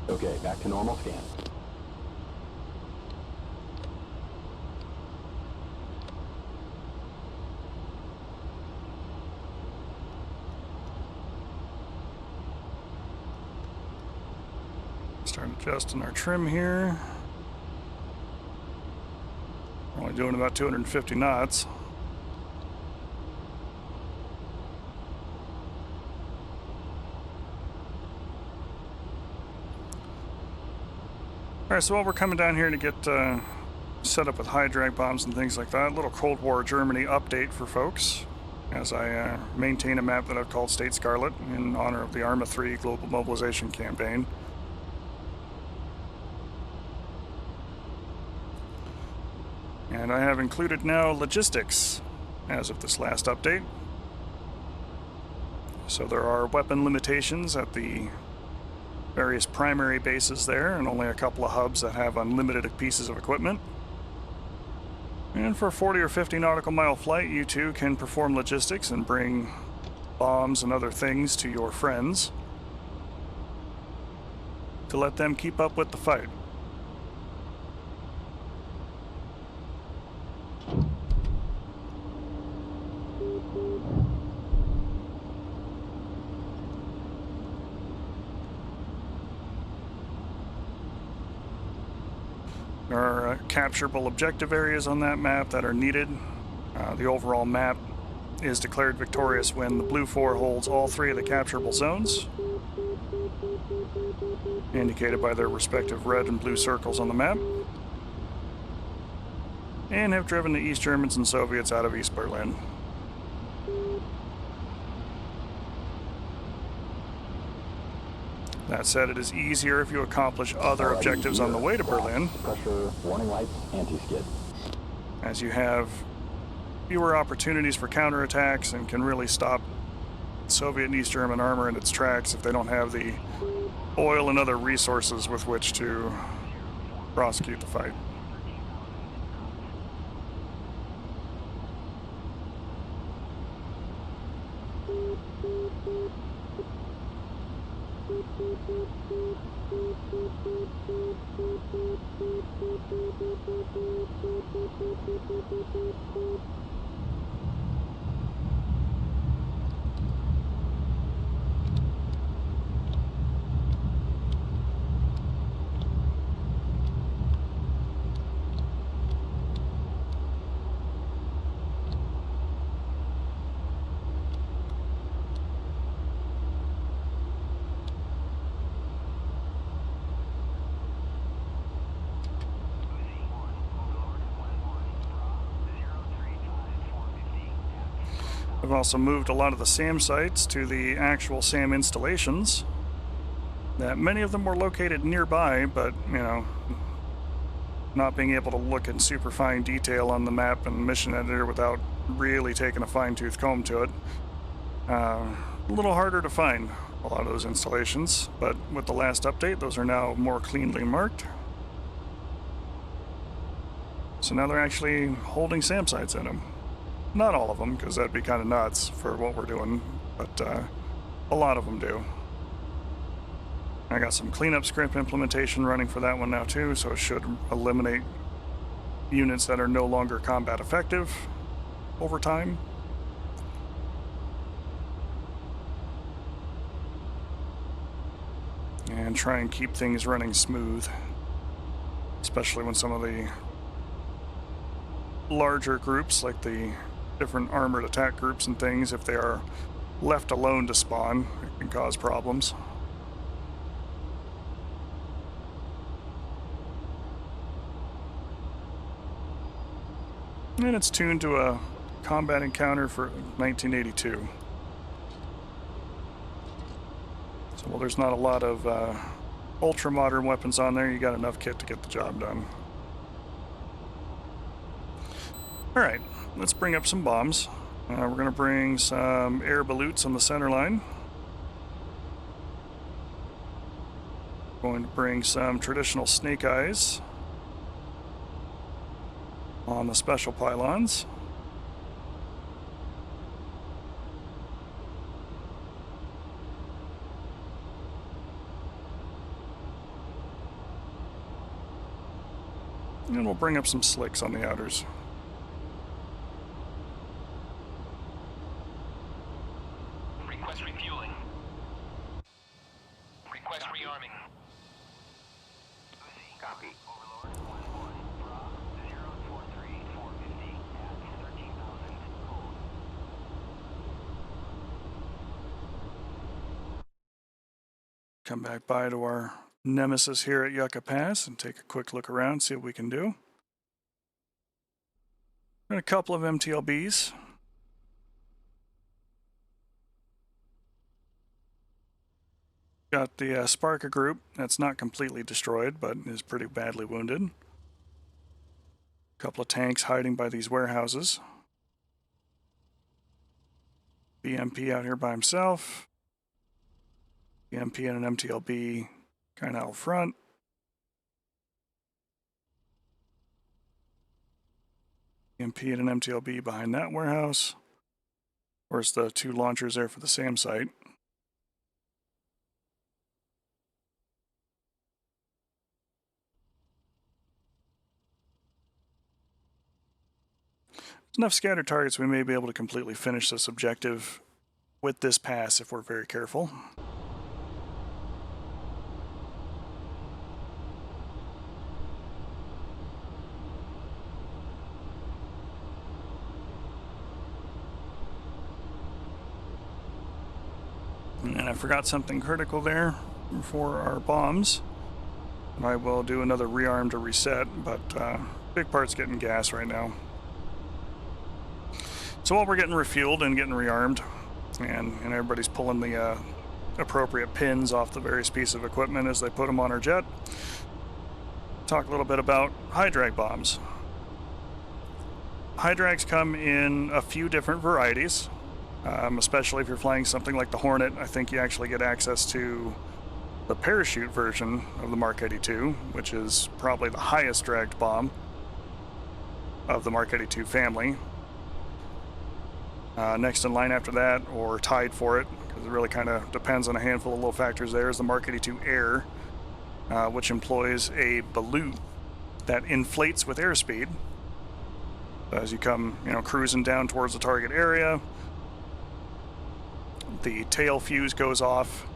Okay, back to normal scan. Start adjusting our trim here. We're only doing about 250 knots. Alright, so while we're coming down here to get set up with high drag bombs and things like that, a little Cold War Germany update for folks as I maintain a map that I've called State Scarlet in honor of the ARMA 3 Global Mobilization Campaign. And I have included now logistics as of this last update. So there are weapon limitations at the various primary bases there, and only a couple of hubs that have unlimited pieces of equipment. And for a 40 or 50 nautical mile flight, you too can perform logistics and bring bombs and other things to your friends to let them keep up with the fight. There are capturable objective areas on that map that are needed. The overall map is declared victorious when the Blue 4 holds all three of the capturable zones, indicated by their respective red and blue circles on the map, and have driven the East Germans and Soviets out of East Berlin. That said, it is easier if you accomplish other objectives on the way to Berlin, Pressure, warning lights, anti-skid. as you have fewer opportunities for counterattacks and can really stop Soviet and East German armor in its tracks if they don't have the oil and other resources with which to prosecute the fight. I've also moved a lot of the SAM sites to the actual SAM installations. That many of them were located nearby, but, you know, not being able to look in super fine detail on the map and mission editor without really taking a fine-tooth comb to it. A little harder to find a lot of those installations, but with the last update, those are now more cleanly marked. So now they're actually holding SAM sites in them. Not all of them, because that'd be kind of nuts for what we're doing, but a lot of them do. I got some cleanup script implementation running for that one now too, so it should eliminate units that are no longer combat effective over time. And try and keep things running smooth, especially when some of the larger groups, like the different armored attack groups and things, if they are left alone to spawn, it can cause problems. And it's tuned to a combat encounter for 1982. So while there's not a lot of ultra-modern weapons on there, you got enough kit to get the job done. Alright, let's bring up some bombs. We're going to bring some air balloons on the center line. Going to bring some traditional snake eyes on the special pylons. And we'll bring up some slicks on the outers. Request refueling. Request rearming. Copy. Overlord 1-1. Bra 043-450 at 13,000. Hold. Come back by to our nemesis here at Yucca Pass and take a quick look around, see what we can do. And a couple of MTLBs. Got the Sparka group that's not completely destroyed, but is pretty badly wounded. A couple of tanks hiding by these warehouses. BMP out here by himself. BMP and an MTLB kind of out front. BMP and an MTLB behind that warehouse. Of course, the two launchers there for the SAM site. Enough scattered targets, we may be able to completely finish this objective with this pass if we're very careful. And I forgot something critical there for our bombs. I will do another rearm to reset, but big part's getting gas right now. So while we're getting refueled and getting rearmed, and everybody's pulling the appropriate pins off the various pieces of equipment as they put them on our jet, talk a little bit about high drag bombs. High drags come in a few different varieties, especially if you're flying something like the Hornet. I think you actually get access to the parachute version of the Mark 82, which is probably the highest dragged bomb of the Mark 82 family. Next in line after that, or tied for it, because it really kind of depends on a handful of little factors there, is the Mark 82 Air, which employs a balloon that inflates with airspeed. As you come, cruising down towards the target area, the tail fuse goes off,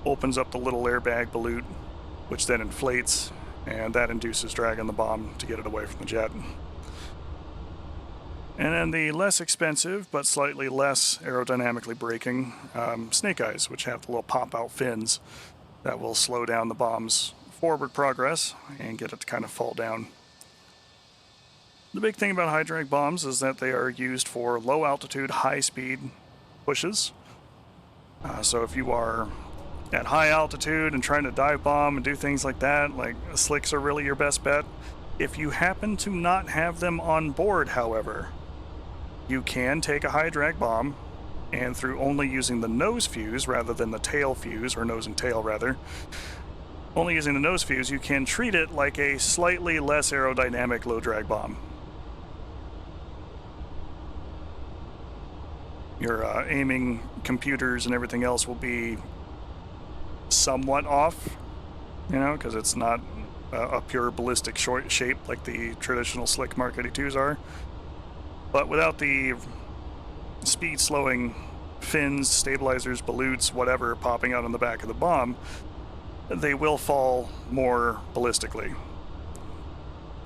opens up the little airbag balloon, which then inflates, and that induces drag on the bomb to get it away from the jet. And then the less expensive, but slightly less aerodynamically braking, snake eyes, which have the little pop-out fins that will slow down the bomb's forward progress and get it to kind of fall down. The big thing about high drag bombs is that they are used for low altitude, high speed pushes. So if you are at high altitude and trying to dive bomb and do things like that, like slicks are really your best bet. If you happen to not have them on board, however, you can take a high drag bomb and through only using the nose fuse rather than the tail fuse, or nose and tail rather, only using the nose fuse, you can treat it like a slightly less aerodynamic low drag bomb. Your aiming computers and everything else will be somewhat off, you know, because it's not a pure ballistic short shape like the traditional slick Mark 82s are. But without the speed slowing fins, stabilizers, balloons, whatever popping out on the back of the bomb, they will fall more ballistically.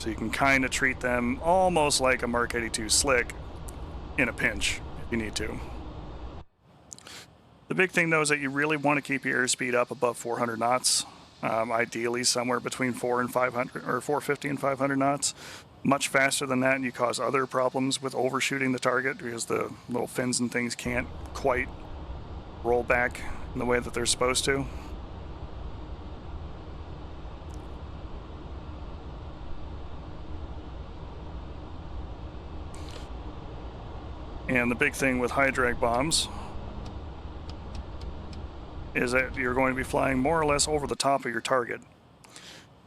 So you can kind of treat them almost like a Mark 82 slick in a pinch if you need to. The big thing though is that you really want to keep your airspeed up above 400 knots. Ideally somewhere between 450 and 500 knots. Much faster than that and you cause other problems with overshooting the target because the little fins and things can't quite roll back in the way that they're supposed to. And the big thing with high drag bombs is that you're going to be flying more or less over the top of your target.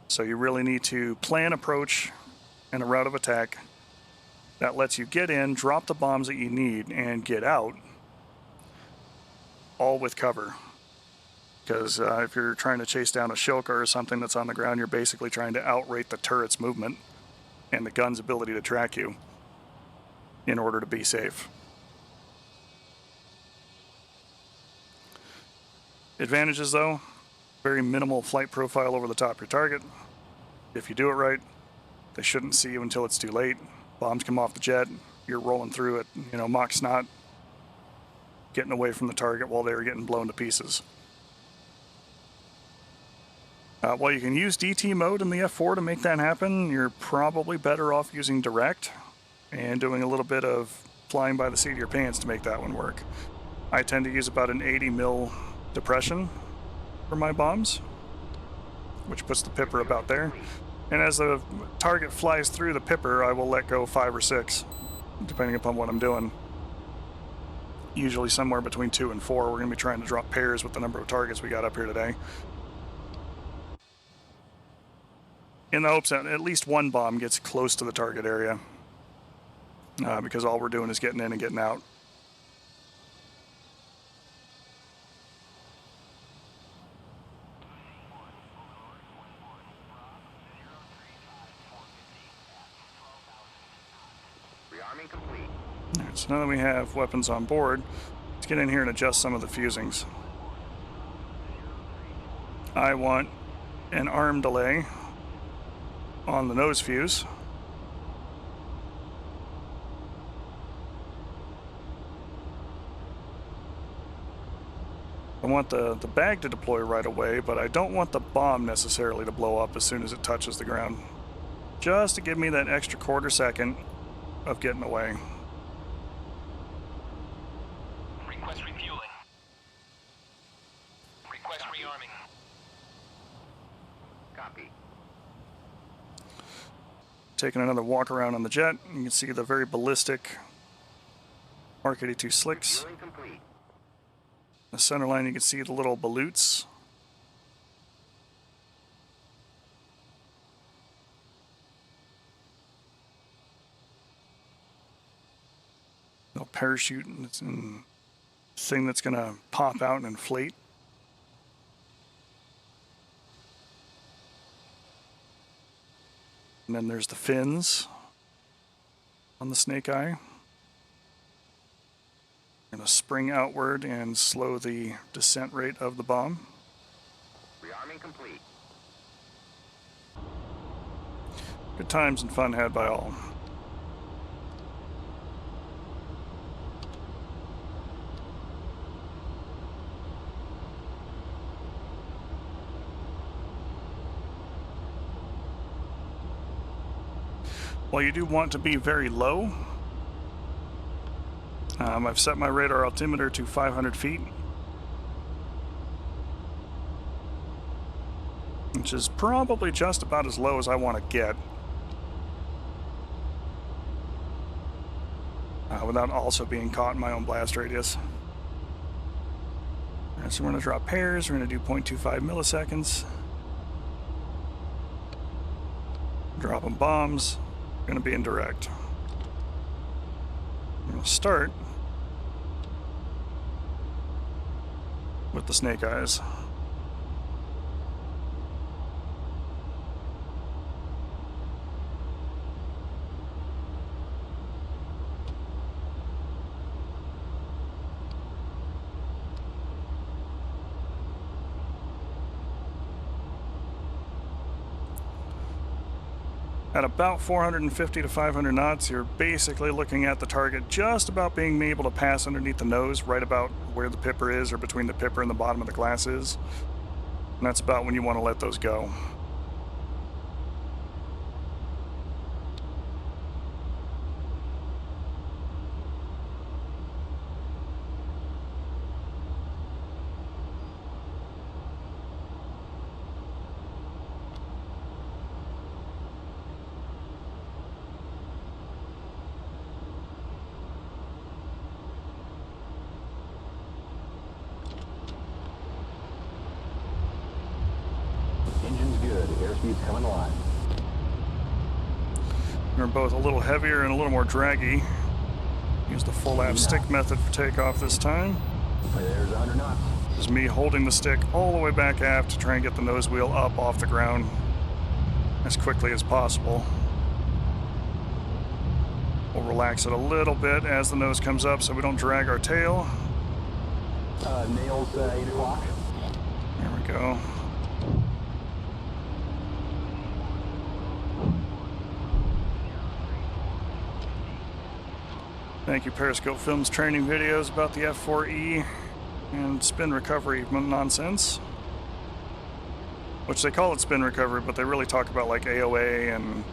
So you really need to plan approach and a route of attack that lets you get in, drop the bombs that you need, and get out, all with cover. Because if you're trying to chase down a Shilka or something that's on the ground, you're basically trying to outrate the turret's movement and the gun's ability to track you in order to be safe. Advantages though, very minimal flight profile over the top of your target. If you do it right, they shouldn't see you until it's too late. Bombs come off the jet, you're rolling through it, you know, Mach snot, getting away from the target while they were getting blown to pieces. While you can use DT mode in the F-4 to make that happen, you're probably better off using direct and doing a little bit of flying by the seat of your pants to make that one work. I tend to use about an 80 mil depression for my bombs, which puts the pipper about there. And as the target flies through the pipper, I will let go 5 or 6, depending upon what I'm doing. Usually somewhere between 2 and 4. We're going to be trying to drop pairs with the number of targets we got up here today, in the hopes that at least one bomb gets close to the target area, because all we're doing is getting in and getting out. Alright, so now that we have weapons on board, let's get in here and adjust some of the fusings. I want an arm delay on the nose fuse. I want the bag to deploy right away, but I don't want the bomb necessarily to blow up as soon as it touches the ground. Just to give me that extra quarter second of getting away. Request refueling. Request rearming. Copy. Taking another walk around on the jet, you can see the very ballistic Mark 82 slicks. Refueling complete. The center line, you can see the little balloons. No parachute, it's a thing that's going to pop out and inflate. And then there's the fins on the snake eye. Going to spring outward and slow the descent rate of the bomb. Rearming complete. Good times and fun had by all. While you do want to be very low, I've set my radar altimeter to 500 feet, which is probably just about as low as I want to get, without also being caught in my own blast radius. Alright, so we're going to drop pairs, we're going to do 0.25 milliseconds. Dropping bombs, we're going to be in direct. I'm going to start with the snake eyes. At about 450 to 500 knots, you're basically looking at the target just about being able to pass underneath the nose, right about where the pipper is, or between the pipper and the bottom of the glass is. And that's about when you want to let those go. Engine's good. Airspeed's coming alive. They're both a little heavier and a little more draggy. Use the full aft stick method for takeoff this time. There's 100 knots. This is me holding the stick all the way back aft to try and get the nose wheel up off the ground as quickly as possible. We'll relax it a little bit as the nose comes up so we don't drag our tail. Nails 8 o'clock. There we go. Thank you, Periscope Films training videos about the F-4E and spin recovery nonsense. Which they call it spin recovery, but they really talk about like AOA and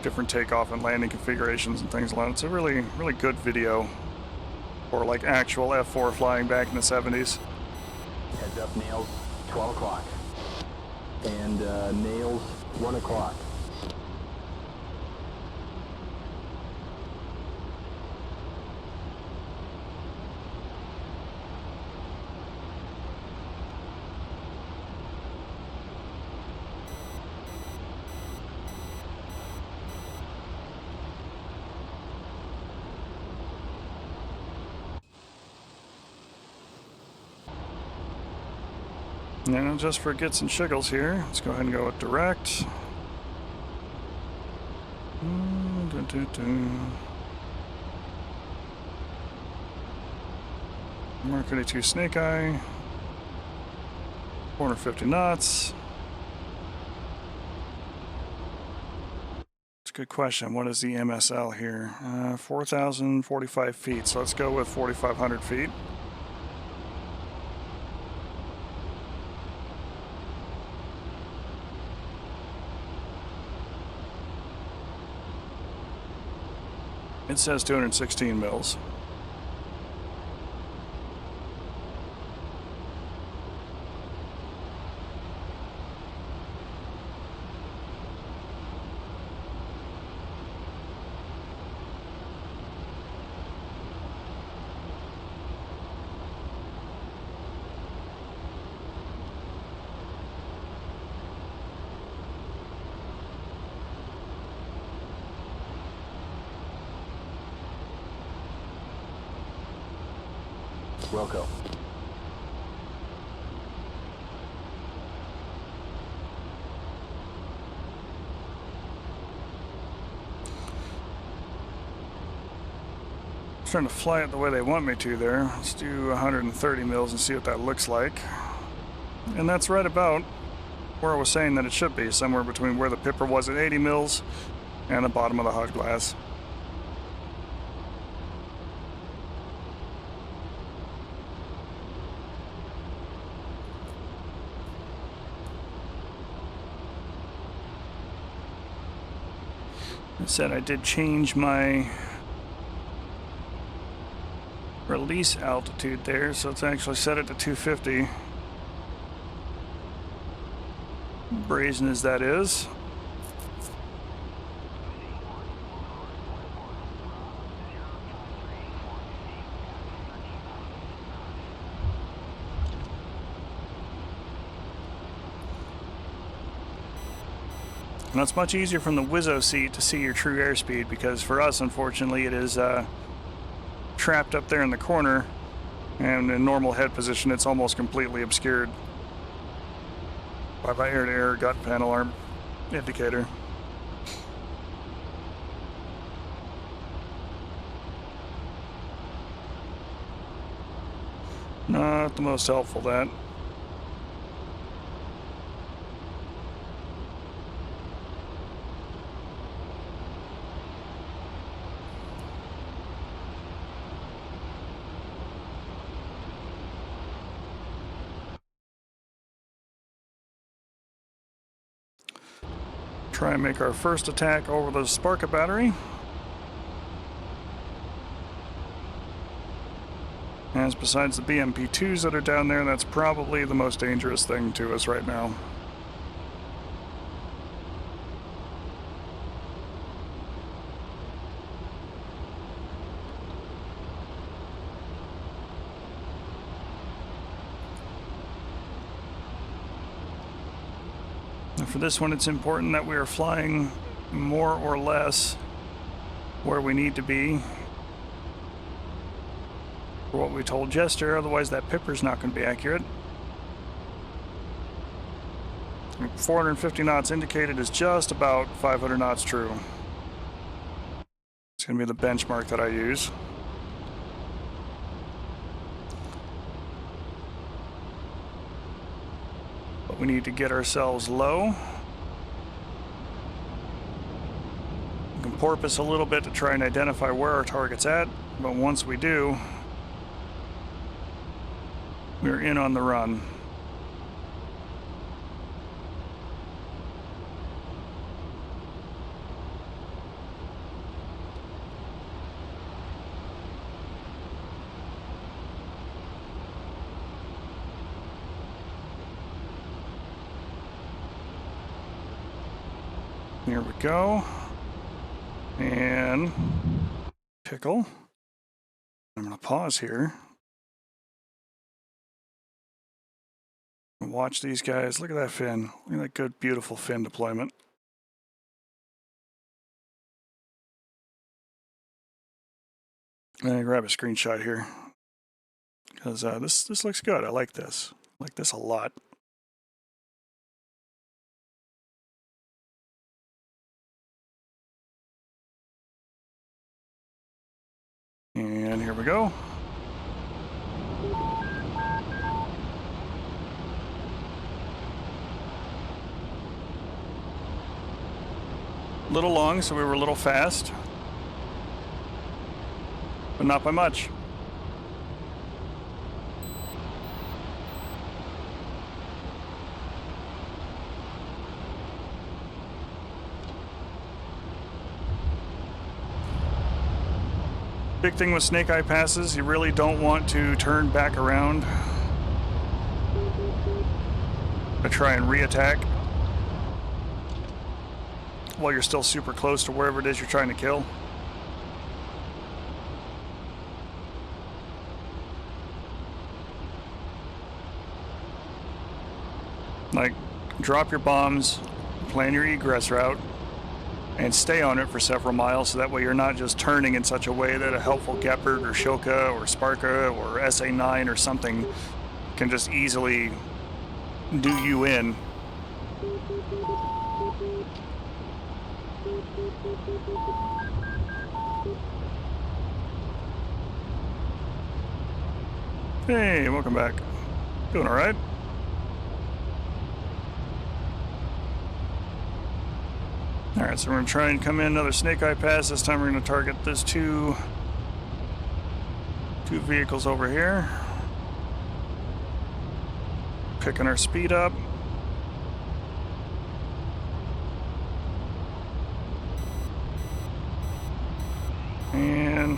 different takeoff and landing configurations and things like that. It's a really, really good video for like actual F-4 flying back in the 70s. Heads up, nails 12 o'clock. And nails 1 o'clock. Now, just for gets and shiggles here, let's go ahead and go with direct. Mark 32 Snake Eye. 450 knots. It's a good question. What is the MSL here? 4,045 feet. So let's go with 4,500 feet. It says 216 mils. Wilco. I'm trying to fly it the way they want me to there. Let's do 130 mils and see what that looks like. And that's right about where I was saying that it should be, somewhere between where the pipper was at 80 mils and the bottom of the hot glass. I said I did change my release altitude there, so it's actually set it to 250. Brazen as that is. And it's much easier from the Wizzo seat to see your true airspeed, because for us, unfortunately, it is trapped up there in the corner, and in normal head position, it's almost completely obscured by my air-to-air gut panel arm indicator. Not the most helpful, that. Try and make our first attack over the Sparka battery. As besides the BMP-2s that are down there, that's probably the most dangerous thing to us right now. For this one, it's important that we are flying more or less where we need to be for what we told Jester, otherwise that pipper's not going to be accurate. 450 knots indicated is just about 500 knots true. It's going to be the benchmark that I use. We need to get ourselves low. We can porpoise a little bit to try and identify where our target's at, but once we do, we're in on the run. Here we go. And pickle. I'm going to pause here. Watch these guys. Look at that fin. Look at that good, beautiful fin deployment. I'm going to grab a screenshot here, because this looks good. I like this. I like this a lot. And here we go. A little long, so we were a little fast, but not by much. Big thing with snake eye passes, you really don't want to turn back around to try and re-attack while you're still super close to wherever it is you're trying to kill. Like, drop your bombs, plan your egress route, and stay on it for several miles, so that way you're not just turning in such a way that a helpful Gepard or Shoka or Sparka or SA-9 or something can just easily do you in. Hey, welcome back. Doing all right? All right, so we're gonna try and come in another snake eye pass. This time we're gonna target those two vehicles over here. Picking our speed up. And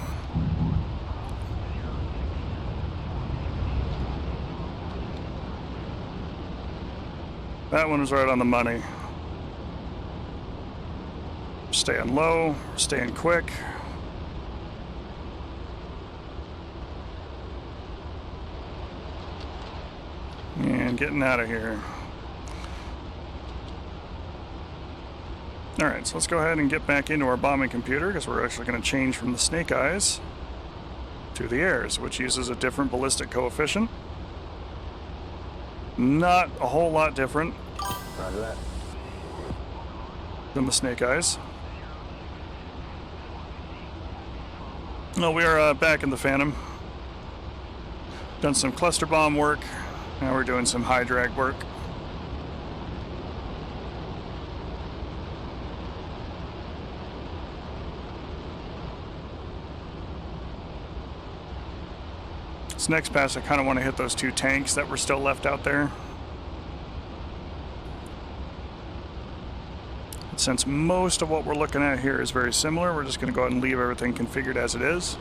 that one was right on the money. Staying low, staying quick. And getting out of here. Alright, so let's go ahead and get back into our bombing computer, because we're actually going to change from the snake eyes to the airs, which uses a different ballistic coefficient. Not a whole lot different Roger that. than the snake eyes. No, we are back in the Phantom. Done some cluster bomb work. Now we're doing some high drag work. This next pass, I kind of want to hit those 2 tanks that were still left out there. Since most of what we're looking at here is very similar, we're just going to go ahead and leave everything configured as it is.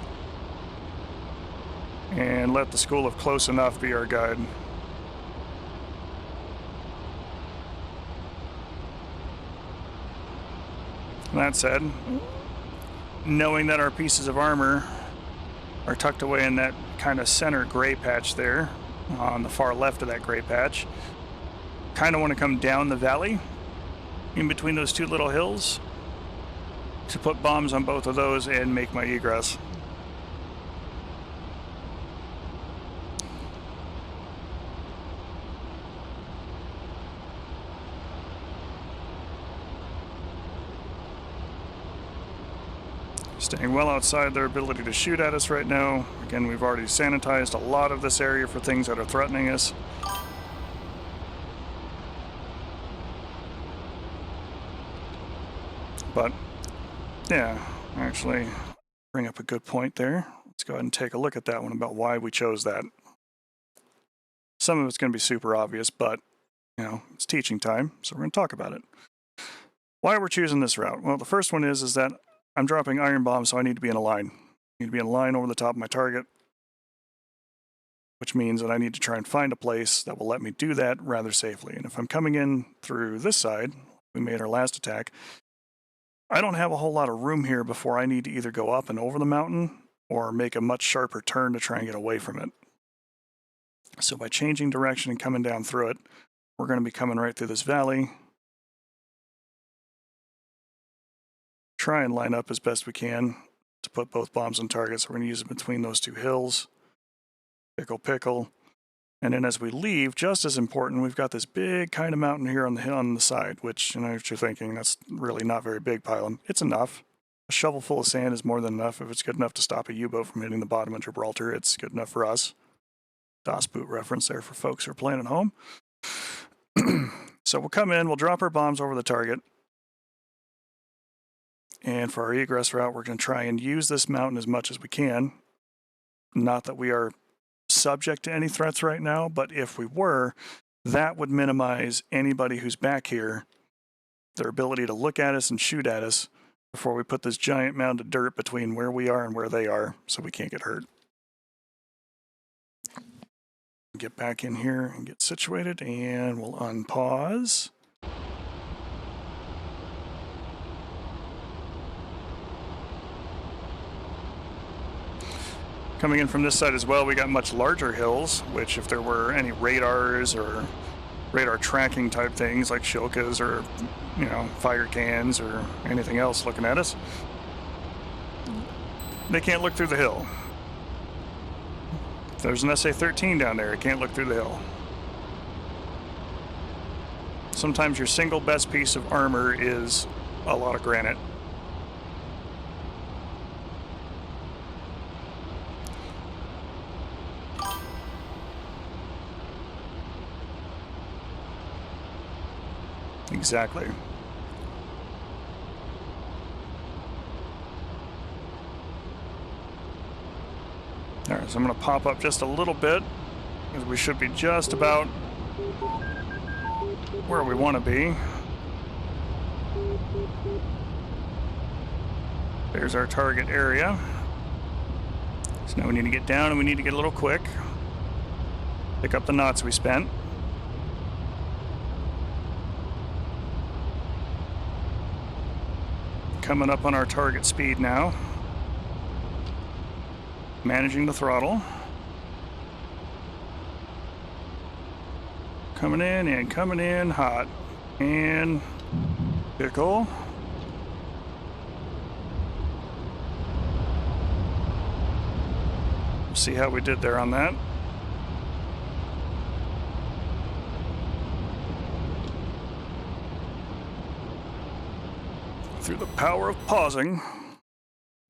And let the School of Close Enough be our guide. That said, knowing that our pieces of armor are tucked away in that kind of center gray patch there, on the far left of that gray patch, kind of want to come down the valley in between those 2 little hills to put bombs on both of those and make my egress. Staying well outside their ability to shoot at us right now. Again, we've already sanitized a lot of this area for things that are threatening us. But, yeah, actually bring up a good point there. Let's go ahead and take a look at that one about why we chose that. Some of it's going to be super obvious, but, you know, it's teaching time, so we're going to talk about it. Why we're choosing this route? Well, the first one is that I'm dropping iron bombs, so I need to be in a line. I need to be in a line over the top of my target, which means that I need to try and find a place that will let me do that rather safely. And if I'm coming in through this side, we made our last attack, I don't have a whole lot of room here before I need to either go up and over the mountain or make a much sharper turn to try and get away from it. So by changing direction and coming down through it, we're going to be coming right through this valley. Try and line up as best we can to put both bombs on target. So we're going to use it between those 2 hills. Pickle, pickle. And then as we leave, just as important, we've got this big kind of mountain here on the hill on the side, which, you know, if you're thinking that's really not very big, Pilum. It's enough. A shovel full of sand is more than enough. If it's good enough to stop a U-boat from hitting the bottom of Gibraltar, it's good enough for us. DOS boot reference there for folks who are playing at home. So we'll come in, we'll drop our bombs over the target. And for our egress route, we're going to try and use this mountain as much as we can. Not that we are subject to any threats right now, but if we were, that would minimize anybody who's back here, their ability to look at us and shoot at us before we put this giant mound of dirt between where we are and where they are, so we can't get hurt. Get back in here and get situated, and we'll unpause. Coming in from this side as well, we got much larger hills, which if there were any radars or radar tracking type things like shilkas or, you know, fire cans or anything else looking at us, they can't look through the hill. If there's an SA-13 down there, it can't look through the hill. Sometimes your single best piece of armor is a lot of granite. Exactly. All right, so I'm going to pop up just a little bit, because we should be just about where we want to be. There's our target area. So now we need to get down and we need to get a little quick. Pick up the knots we spent. Coming up on our target speed now. Managing the throttle. Coming in and coming in hot. And pickle. See how we did there on that. Through the power of pausing,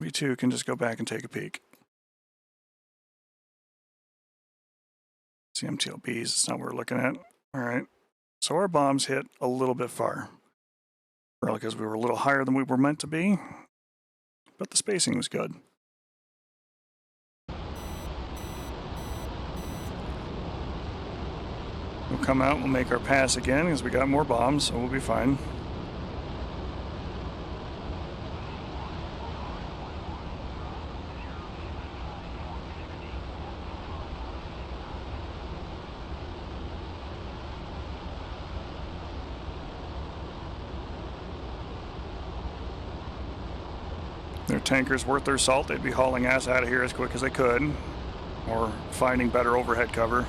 we too can just go back and take a peek. CMTLBs, it's not what we're looking at. All right, so our bombs hit a little bit far. Probably because we were a little higher than we were meant to be, but the spacing was good. We'll come out, we'll make our pass again because we got more bombs, so we'll be fine. Their tankers worth their salt. They'd be hauling ass out of here as quick as they could, or finding better overhead cover.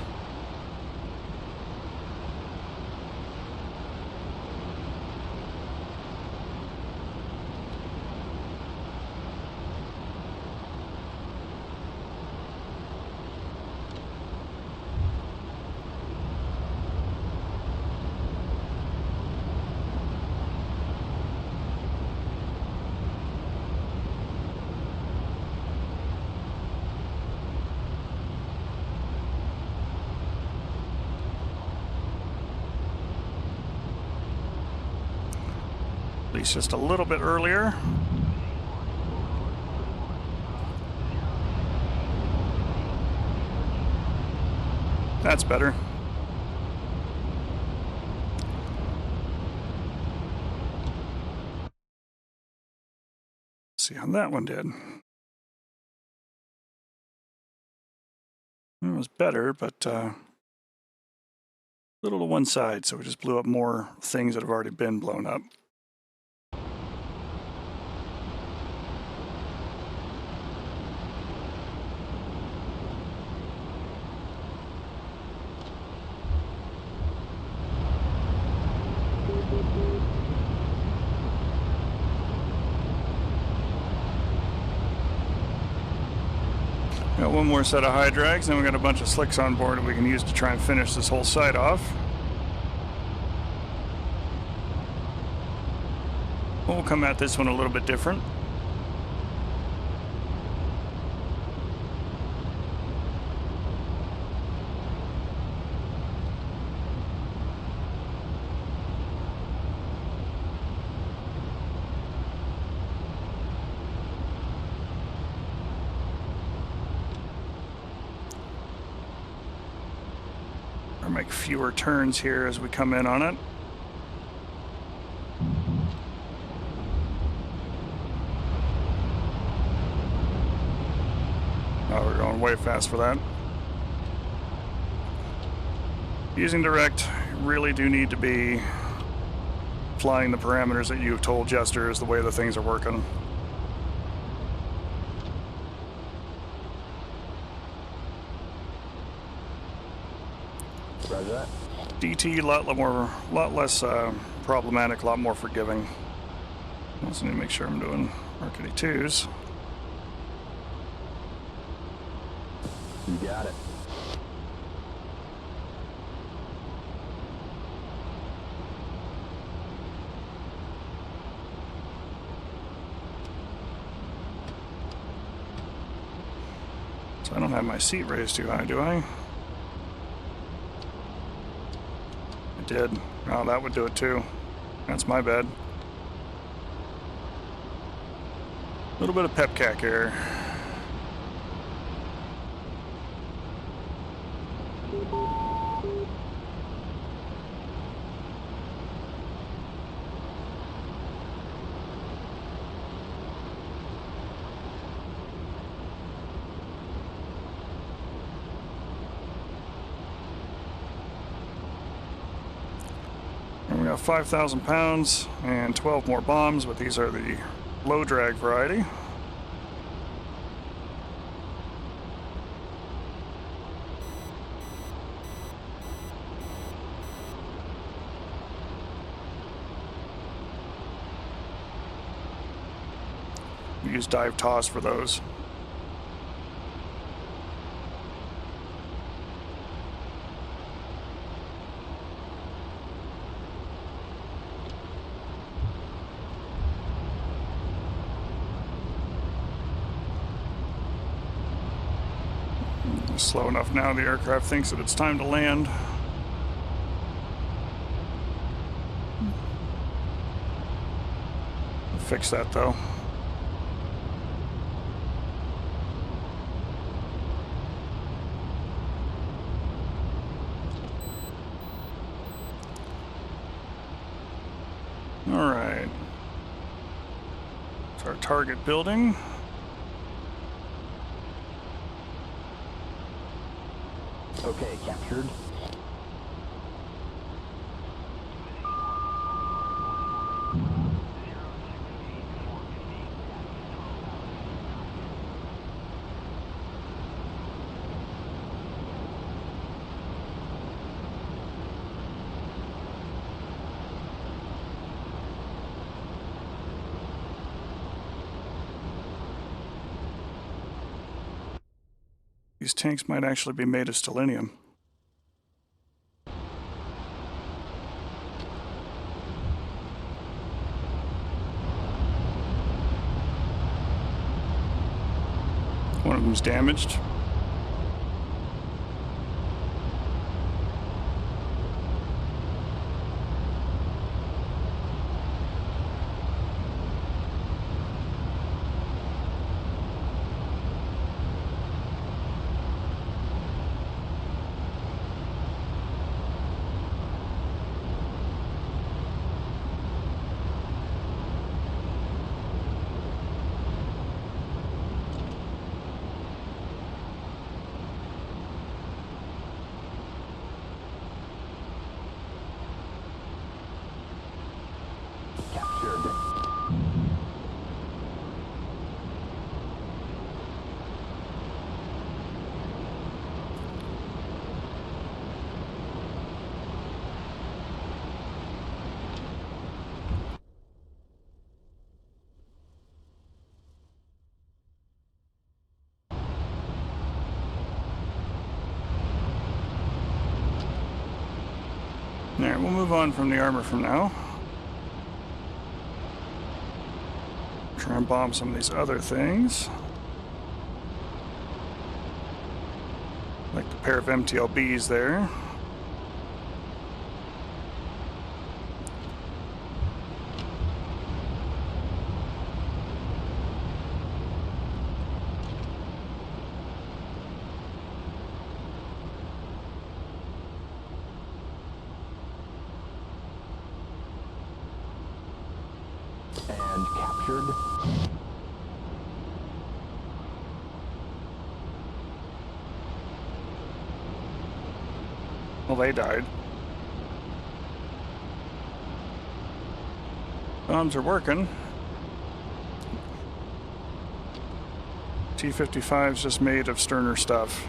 At least just a little bit earlier. That's better. Let's see how that one did. It was better, but a little to one side, so we just blew up more things that have already been blown up. Got one more set of high drags, then we got a bunch of slicks on board that we can use to try and finish this whole site off. We'll come at this one a little bit different. Or make fewer turns here as we come in on it. Oh, we're going way fast for that. Using direct, you really do need to be flying the parameters that you've told Jester is the way the things are working. Roger that. DT, a lot less problematic, a lot more forgiving. Also need to make sure I'm doing Mark 82s. You got it. So I don't have my seat raised too high, do I? I did. Oh, that would do it too. That's my bad. A little bit of pep cack here. got 5,000 pounds and 12 more bombs, but these are the low drag variety. We use dive toss for those. Slow enough now, the aircraft thinks that it's time to land. Fix that though. All right. It's our target building. Okay, captured. These tanks might actually be made of stellinium. One of them's damaged. Captured. Alright, we'll move on from the armor from now. Try and bomb some of these other things. Like the pair of MTLBs there. And captured. Well, they died. Bombs are working. T-55's just made of sterner stuff.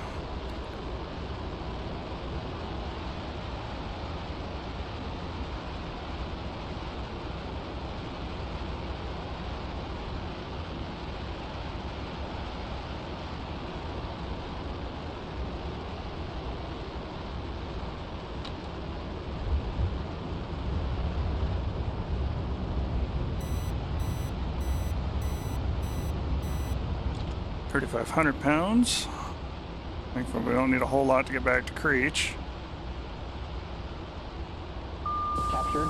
£3,500. Thankfully, we don't need a whole lot to get back to Creech. Captured.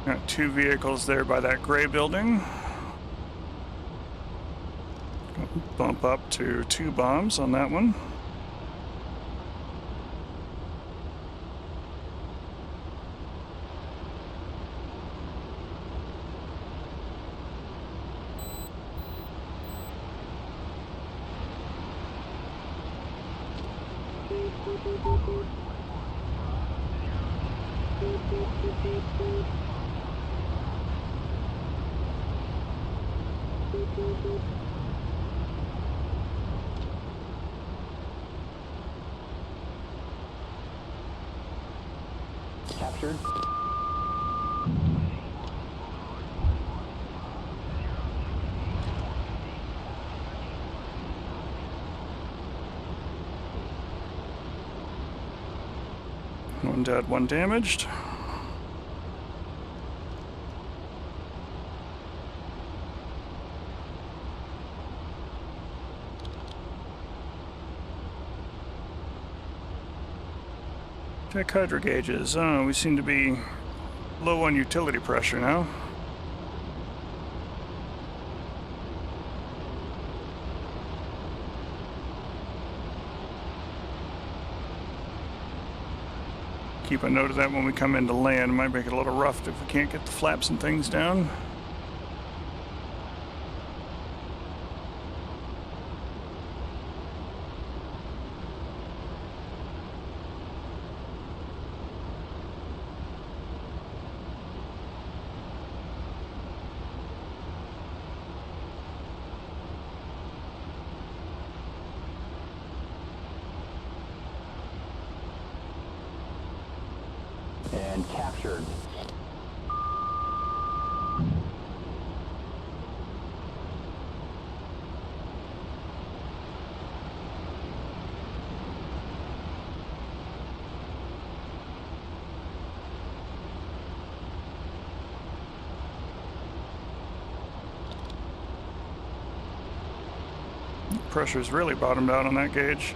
Got 2 vehicles there by that gray building. Bump up to 2 bombs on that one. Captured. One dead, one damaged. Check hydro gauges. Oh, we seem to be low on utility pressure now. Keep a note of that when we come into land. It might make it a little rough if we can't get the flaps and things down. And captured. Pressure's really bottomed out on that gauge.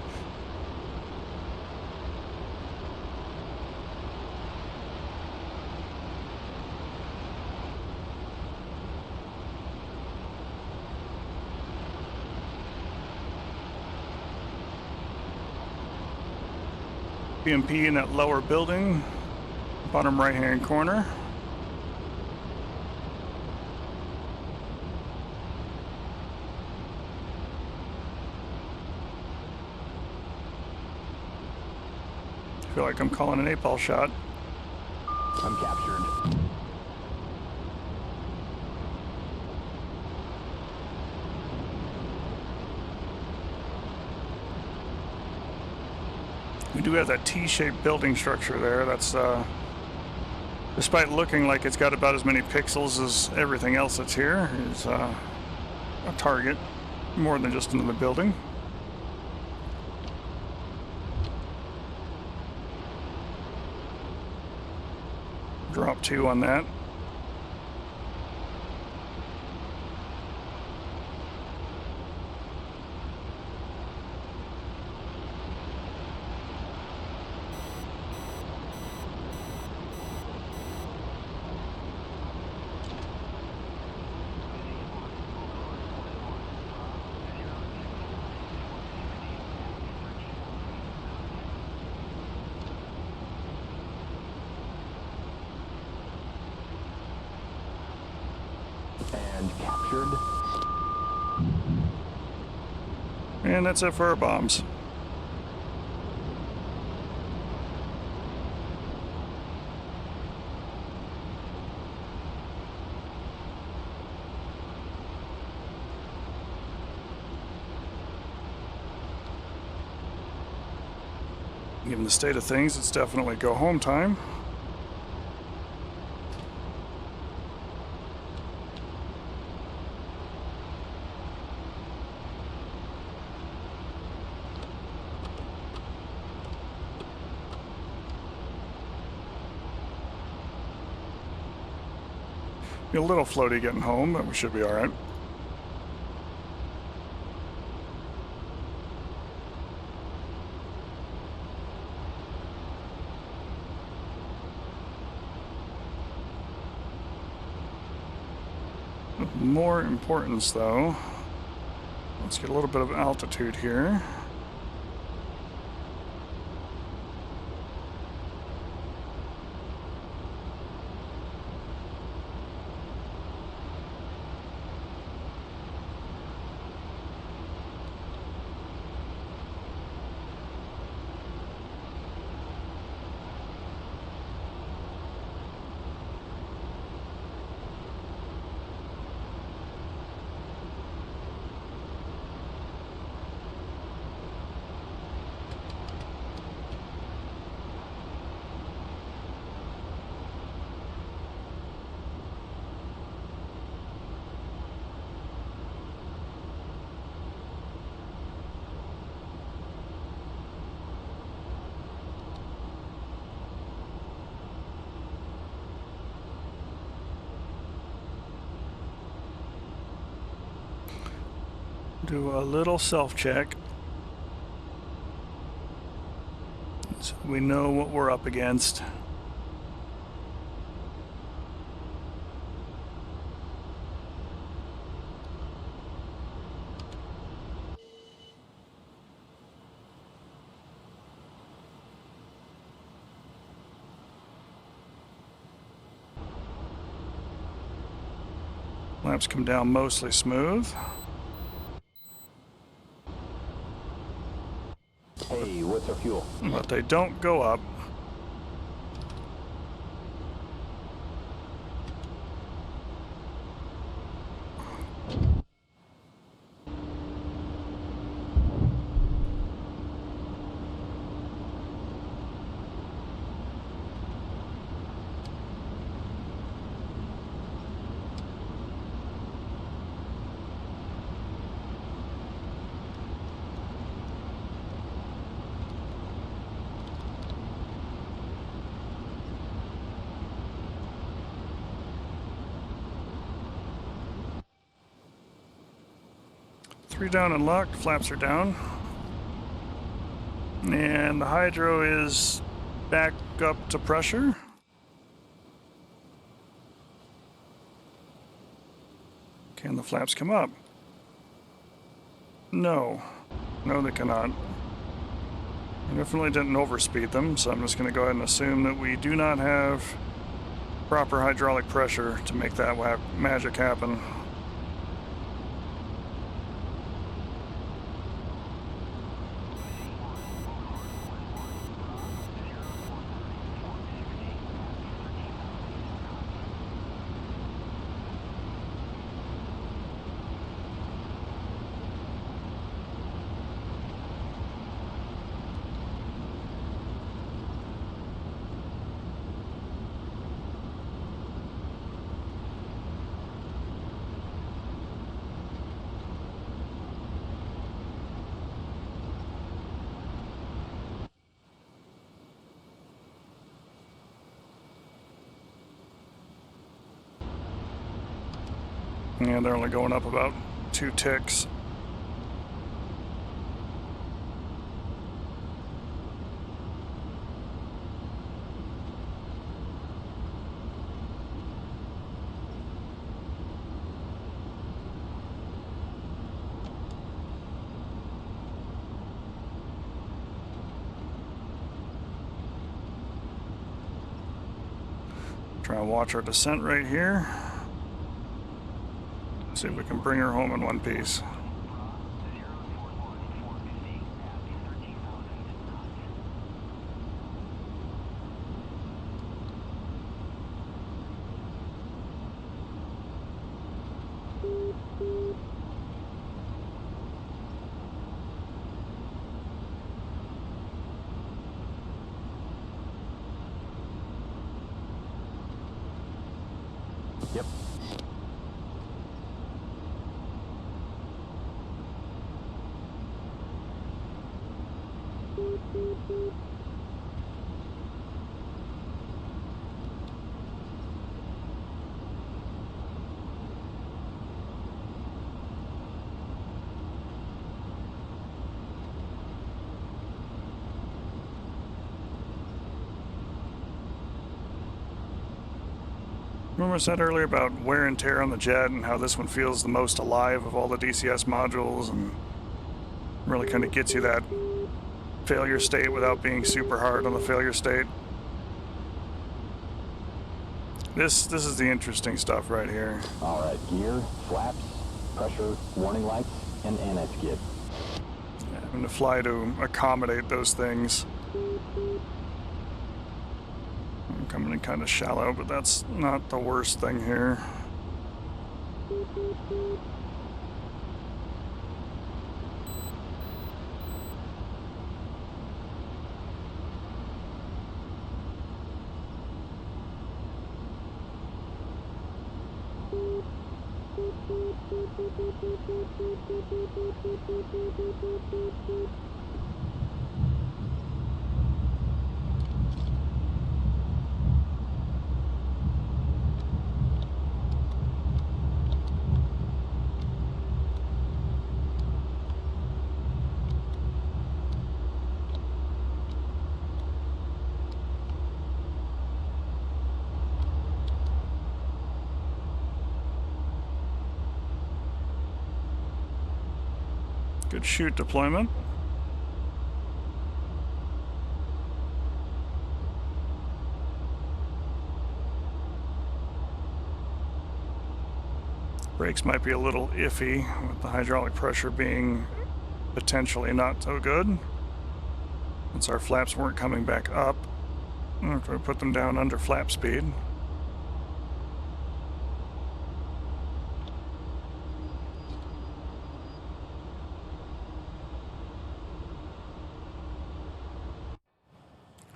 BMP in that lower building, bottom right hand corner. I feel like I'm calling an 8-ball shot. I'm captured. We do have that T-shaped building structure there. That's, despite looking like it's got about as many pixels as everything else that's here, is a target more than just another building. Drop 2 on that. And captured. And that's it for our bombs. Given the state of things, it's definitely go home time. Be a little floaty getting home, but we should be all right. Of more importance, though, let's get a little bit of altitude here. do a little self-check so we know what we're up against. Flaps come down mostly smooth. Hey, what's our fuel? But they don't go up. Three down and locked, flaps are down. And the hydro is back up to pressure. Can the flaps come up? No. No, they cannot. I definitely didn't overspeed them, so I'm just going to go ahead and assume that we do not have proper hydraulic pressure to make that magic happen. And they're only going up about 2 ticks. Try and watch our descent right here. See if we can bring her home in one piece. Yep. Remember I said earlier about wear and tear on the jet and how this one feels the most alive of all the DCS modules and really kind of gets you that failure state without being super hard on the failure state. This is the interesting stuff right here. All right, gear, flaps, pressure, warning lights, and annex skid. Having to fly to accommodate those things. I'm coming in kind of shallow, but that's not the worst thing here. Good chute deployment. Brakes might be a little iffy with the hydraulic pressure being potentially not so good. Since our flaps weren't coming back up, if we put them down under flap speed.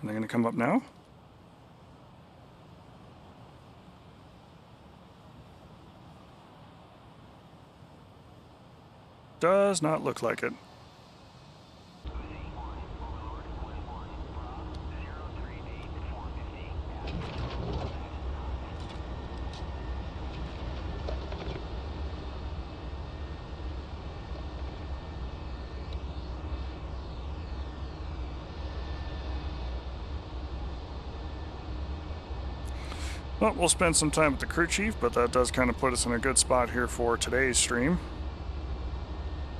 Are they going to come up now? Does not look like it. Well, we'll spend some time with the crew chief, but that does kind of put us in a good spot here for today's stream.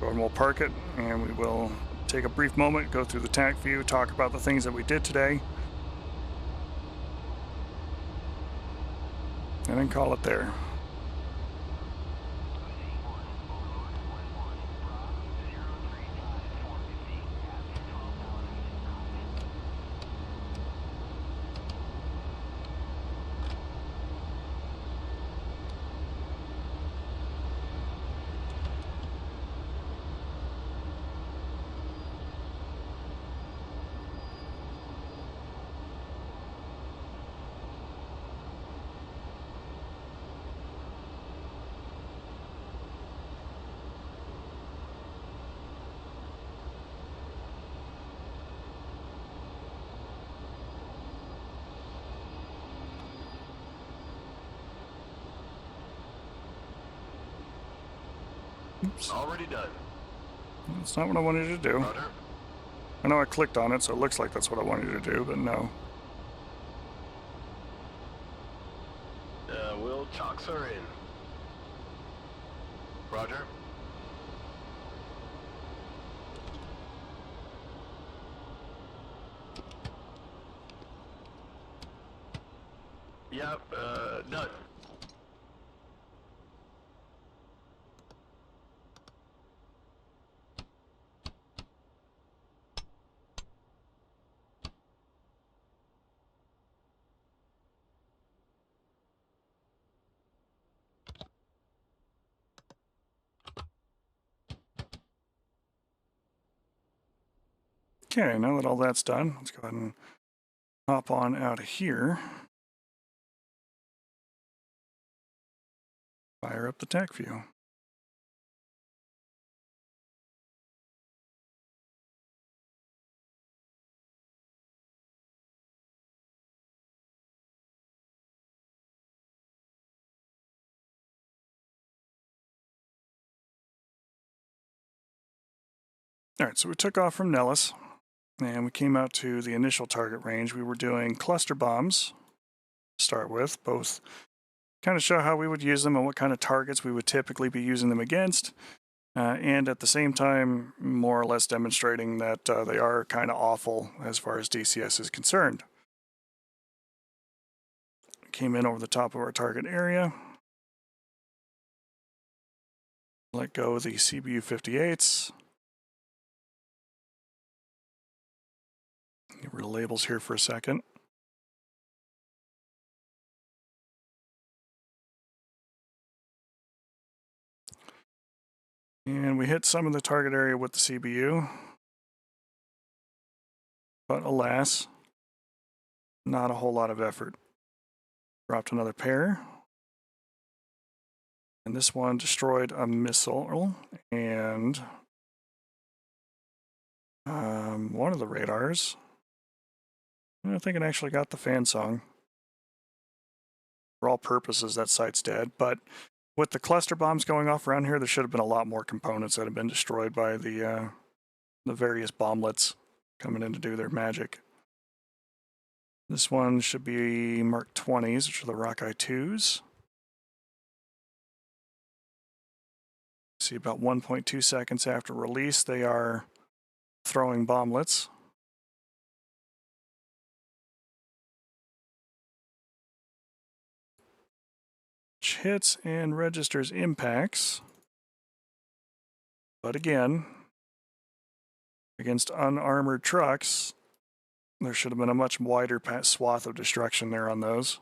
Go ahead and we'll park it, and we will take a brief moment, go through the TAC view, talk about the things that we did today, and then call it there. Oops. Already done. That's not what I wanted to do. Roger. I know I clicked on it, so it looks like that's what I wanted to do, but no. Will chocks are in. Roger. Yep, done. Okay, now that all that's done, let's go ahead and hop on out of here. Fire up the TAC view. Alright, so we took off from Nellis, and we came out to the initial target range. We were doing cluster bombs to start with, both kind of show how we would use them and what kind of targets we would typically be using them against, and at the same time, more or less demonstrating that they are kind of awful as far as DCS is concerned. Came in over the top of our target area. Let go of the CBU 58s. Get rid of labels here for a second. And we hit some of the target area with the CBU. But alas, not a whole lot of effort. Dropped another pair. And this one destroyed a missile and one of the radars. I think it actually got the fan song. For all purposes, that site's dead. But with the cluster bombs going off around here, there should have been a lot more components that have been destroyed by the various bomblets coming in to do their magic. This one should be Mark 20s, which are the Rockeye 2s. See, about 1.2 seconds after release, they are throwing bomblets. Which hits and registers impacts. But again, against unarmored trucks, there should have been a much wider swath of destruction there on those.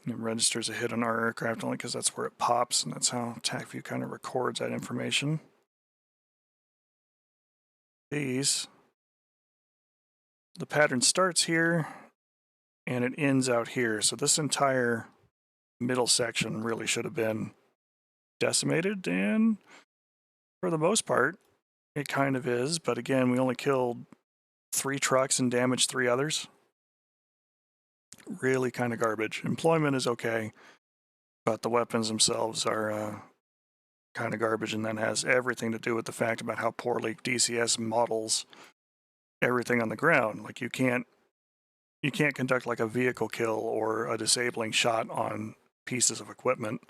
It registers a hit on our aircraft only because that's where it pops, and that's how TACView kind of records that information. These, the pattern starts here and it ends out here. So this entire middle section really should have been decimated, and for the most part, it kind of is. But again, we only killed 3 trucks and damaged 3 others. Really kind of garbage. Employment is okay, but the weapons themselves are kind of garbage, and that has everything to do with the fact about how poorly DCS models everything on the ground. Like you can't conduct like a vehicle kill or a disabling shot on pieces of equipment.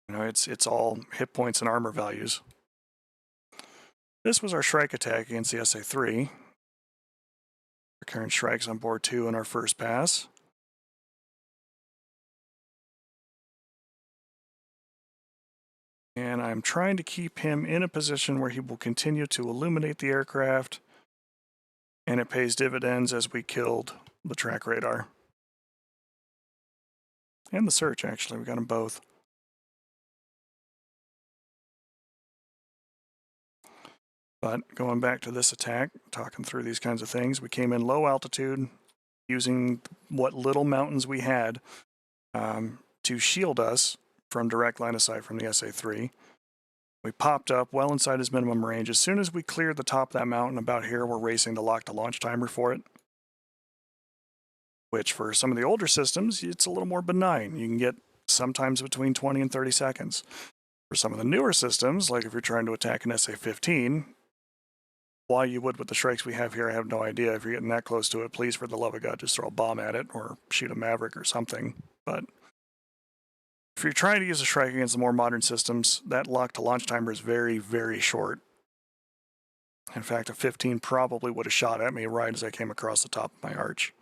You know, it's all hit points and armor values. This was our Shrike attack against the SA-3. Recurrent Shrikes on board 2 in our first pass. And I'm trying to keep him in a position where he will continue to illuminate the aircraft, and it pays dividends as we killed the track radar. And the search, actually. We got them both. But going back to this attack, talking through these kinds of things, we came in low altitude using what little mountains we had to shield us from direct line of sight from the SA-3. We popped up well inside his minimum range. As soon as we cleared the top of that mountain about here, we're racing the lock to launch timer for it. Which for some of the older systems, it's a little more benign. You can get sometimes between 20 and 30 seconds. For some of the newer systems, like if you're trying to attack an SA-15, why you would with the Shrikes we have here, I have no idea. If you're getting that close to it, please, for the love of God, just throw a bomb at it or shoot a Maverick or something. But if you're trying to use a Shrike against the more modern systems, that lock to launch timer is very, very short. In fact, a 15 probably would have shot at me right as I came across the top of my arch.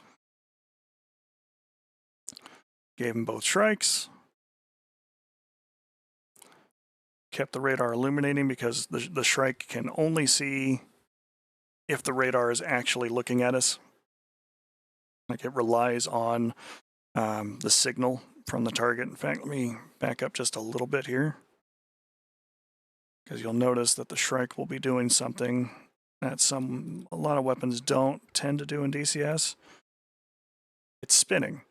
Gave him both Shrikes. Kept the radar illuminating because the Shrike can only see if the radar is actually looking at us. Like it relies on the signal from the target. In fact, let me back up just a little bit here, because you'll notice that the Shrike will be doing something that a lot of weapons don't tend to do in DCS. It's spinning.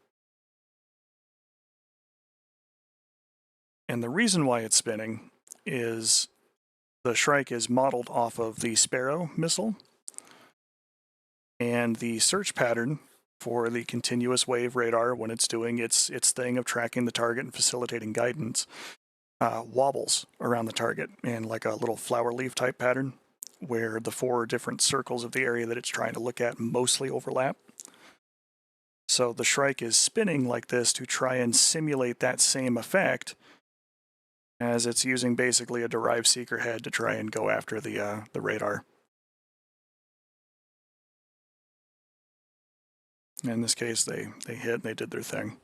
And the reason why it's spinning is the Shrike is modeled off of the Sparrow missile, and the search pattern for the continuous wave radar, when it's doing its thing of tracking the target and facilitating guidance, wobbles around the target in like a little flower leaf type pattern, where the 4 different circles of the area that it's trying to look at mostly overlap. So the Shrike is spinning like this to try and simulate that same effect, as it's using basically a derived seeker head to try and go after the radar. In this case, they hit and they did their thing.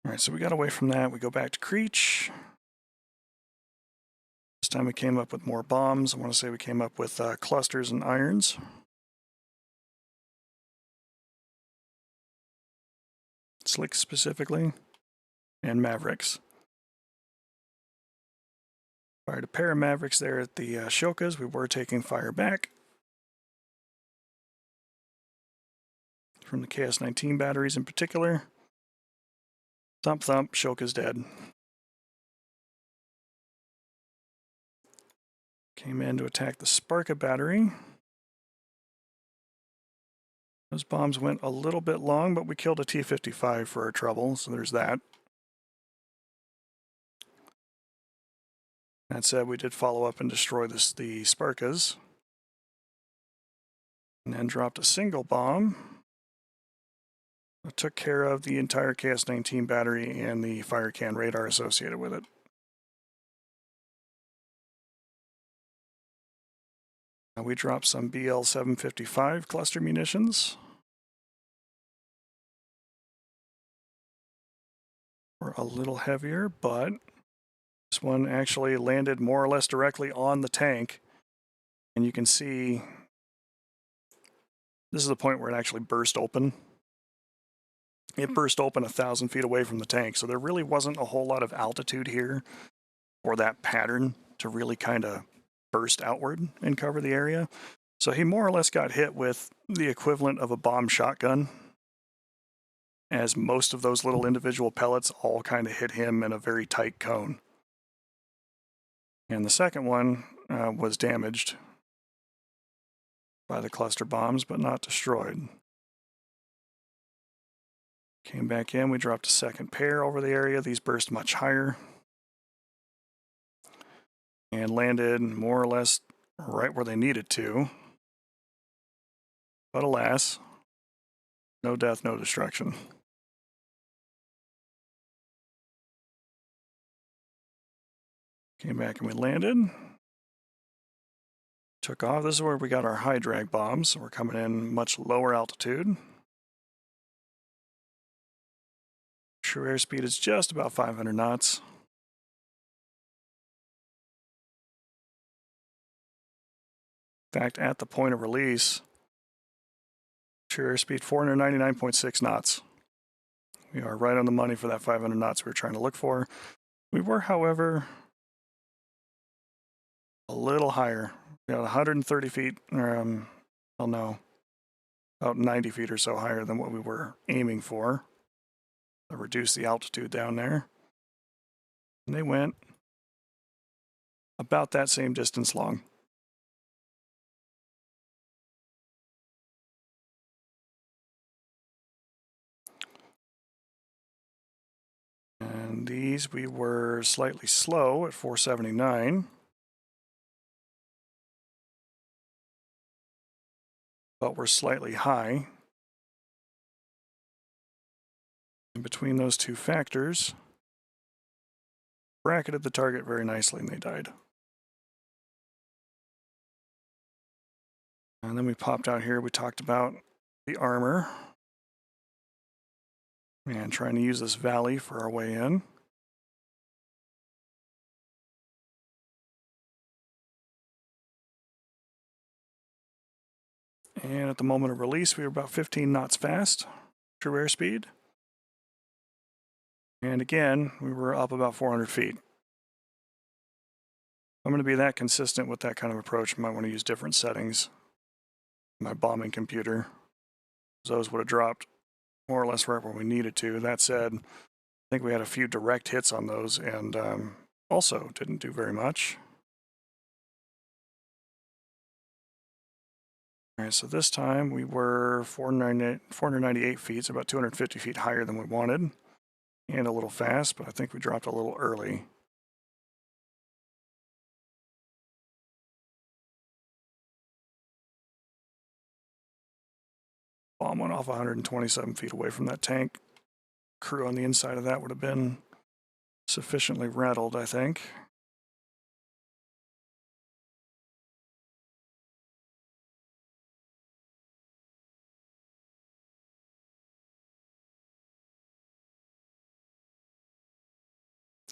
All right, so we got away from that. We go back to Creech. This time we came up with more bombs. I want to say we came up with clusters and irons. Slicks specifically, and Mavericks. Fired a pair of Mavericks there at the Shokas. We were taking fire back from the KS-19 batteries in particular. Thump thump, Shoka's dead. Came in to attack the Sparka battery. Those bombs went a little bit long, but we killed a T-55 for our trouble, so there's that. That said, we did follow up and destroy the Sparkas. And then dropped a single bomb. I took care of the entire KS-19 battery and the fire can radar associated with it. We dropped some BL-755 cluster munitions. Were a little heavier, but this one actually landed more or less directly on the tank. And you can see this is the point where it actually burst open. It burst open 1,000 feet away from the tank, so there really wasn't a whole lot of altitude here for that pattern to really kind of burst outward and cover the area. So he more or less got hit with the equivalent of a bomb shotgun, as most of those little individual pellets all kind of hit him in a very tight cone. And the second one was damaged by the cluster bombs, but not destroyed. Came back in, we dropped a second pair over the area. These burst much higher and landed more or less right where they needed to. But alas, no death, no destruction. Came back and we landed. Took off. This is where we got our high drag bombs. So we're coming in much lower altitude. True airspeed is just about 500 knots. In fact, at the point of release, true airspeed 499.6 knots. We are right on the money for that 500 knots we were trying to look for. We were, however, a little higher. We got 130 feet, well, no, about 90 feet or so higher than what we were aiming for. To reduce the altitude down there. And they went about that same distance long. And these we were slightly slow at 479. But we're slightly high. And between those two factors, bracketed the target very nicely and they died. And then we popped out here, we talked about the armor. And trying to use this valley for our way in. And at the moment of release, we were about 15 knots fast, true airspeed. And again, we were up about 400 feet. I'm going to be that consistent with that kind of approach. I might want to use different settings. My bombing computer. Those would have dropped more or less right where we needed to. That said, I think we had a few direct hits on those and also didn't do very much. All right, so this time we were 498 feet, so about 250 feet higher than we wanted. And a little fast, but I think we dropped a little early. Bomb went off 127 feet away from that tank. Crew on the inside of that would have been sufficiently rattled, I think.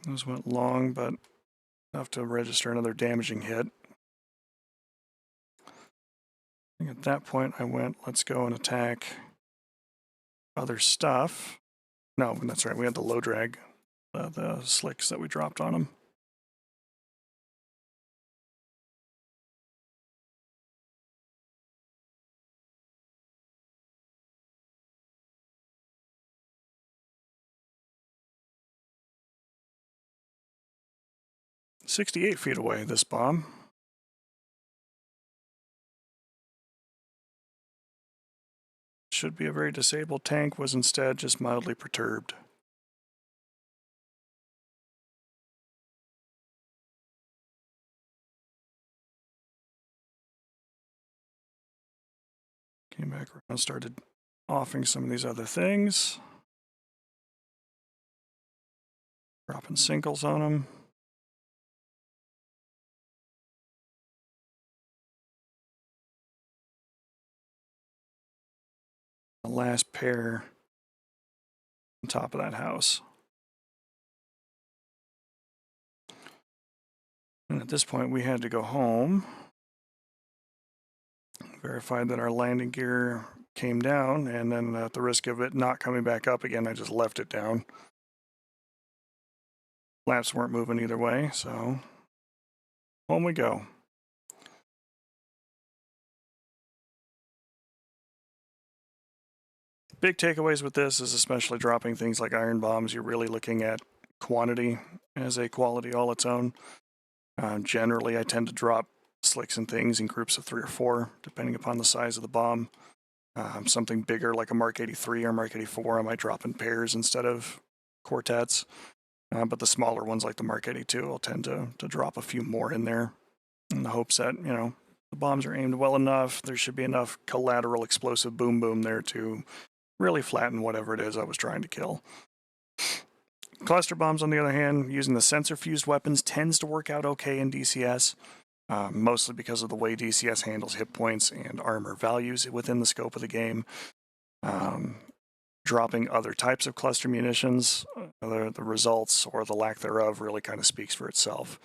Those went long, but enough to register another damaging hit. I think at that point I went, let's go and attack other stuff. No, that's right, we had the low drag, the slicks that we dropped on them. "68 feet away, this bomb. Should be a very disabled tank, was instead just mildly perturbed. Came back around, started offing some of these other things. Dropping singles on them. The last pair on top of that house. And at this point, we had to go home. Verified that our landing gear came down, and then at the risk of it not coming back up again, I just left it down. Flaps weren't moving either way, so home we go. Big takeaways with this is especially dropping things like iron bombs, you're really looking at quantity as a quality all its own. Generally, I tend to drop slicks and things in groups of 3 or 4, depending upon the size of the bomb. Something bigger like a Mark 83 or Mark 84, I might drop in pairs instead of quartets. But the smaller ones like the Mark 82, I'll tend to drop a few more in there in the hopes that, you know, the bombs are aimed well enough. There should be enough collateral explosive boom boom there to really flatten whatever it is I was trying to kill. Cluster bombs, on the other hand, using the sensor-fused weapons tends to work out okay in DCS, mostly because of the way DCS handles hit points and armor values within the scope of the game. Dropping other types of cluster munitions, the results or the lack thereof really kind of speaks for itself.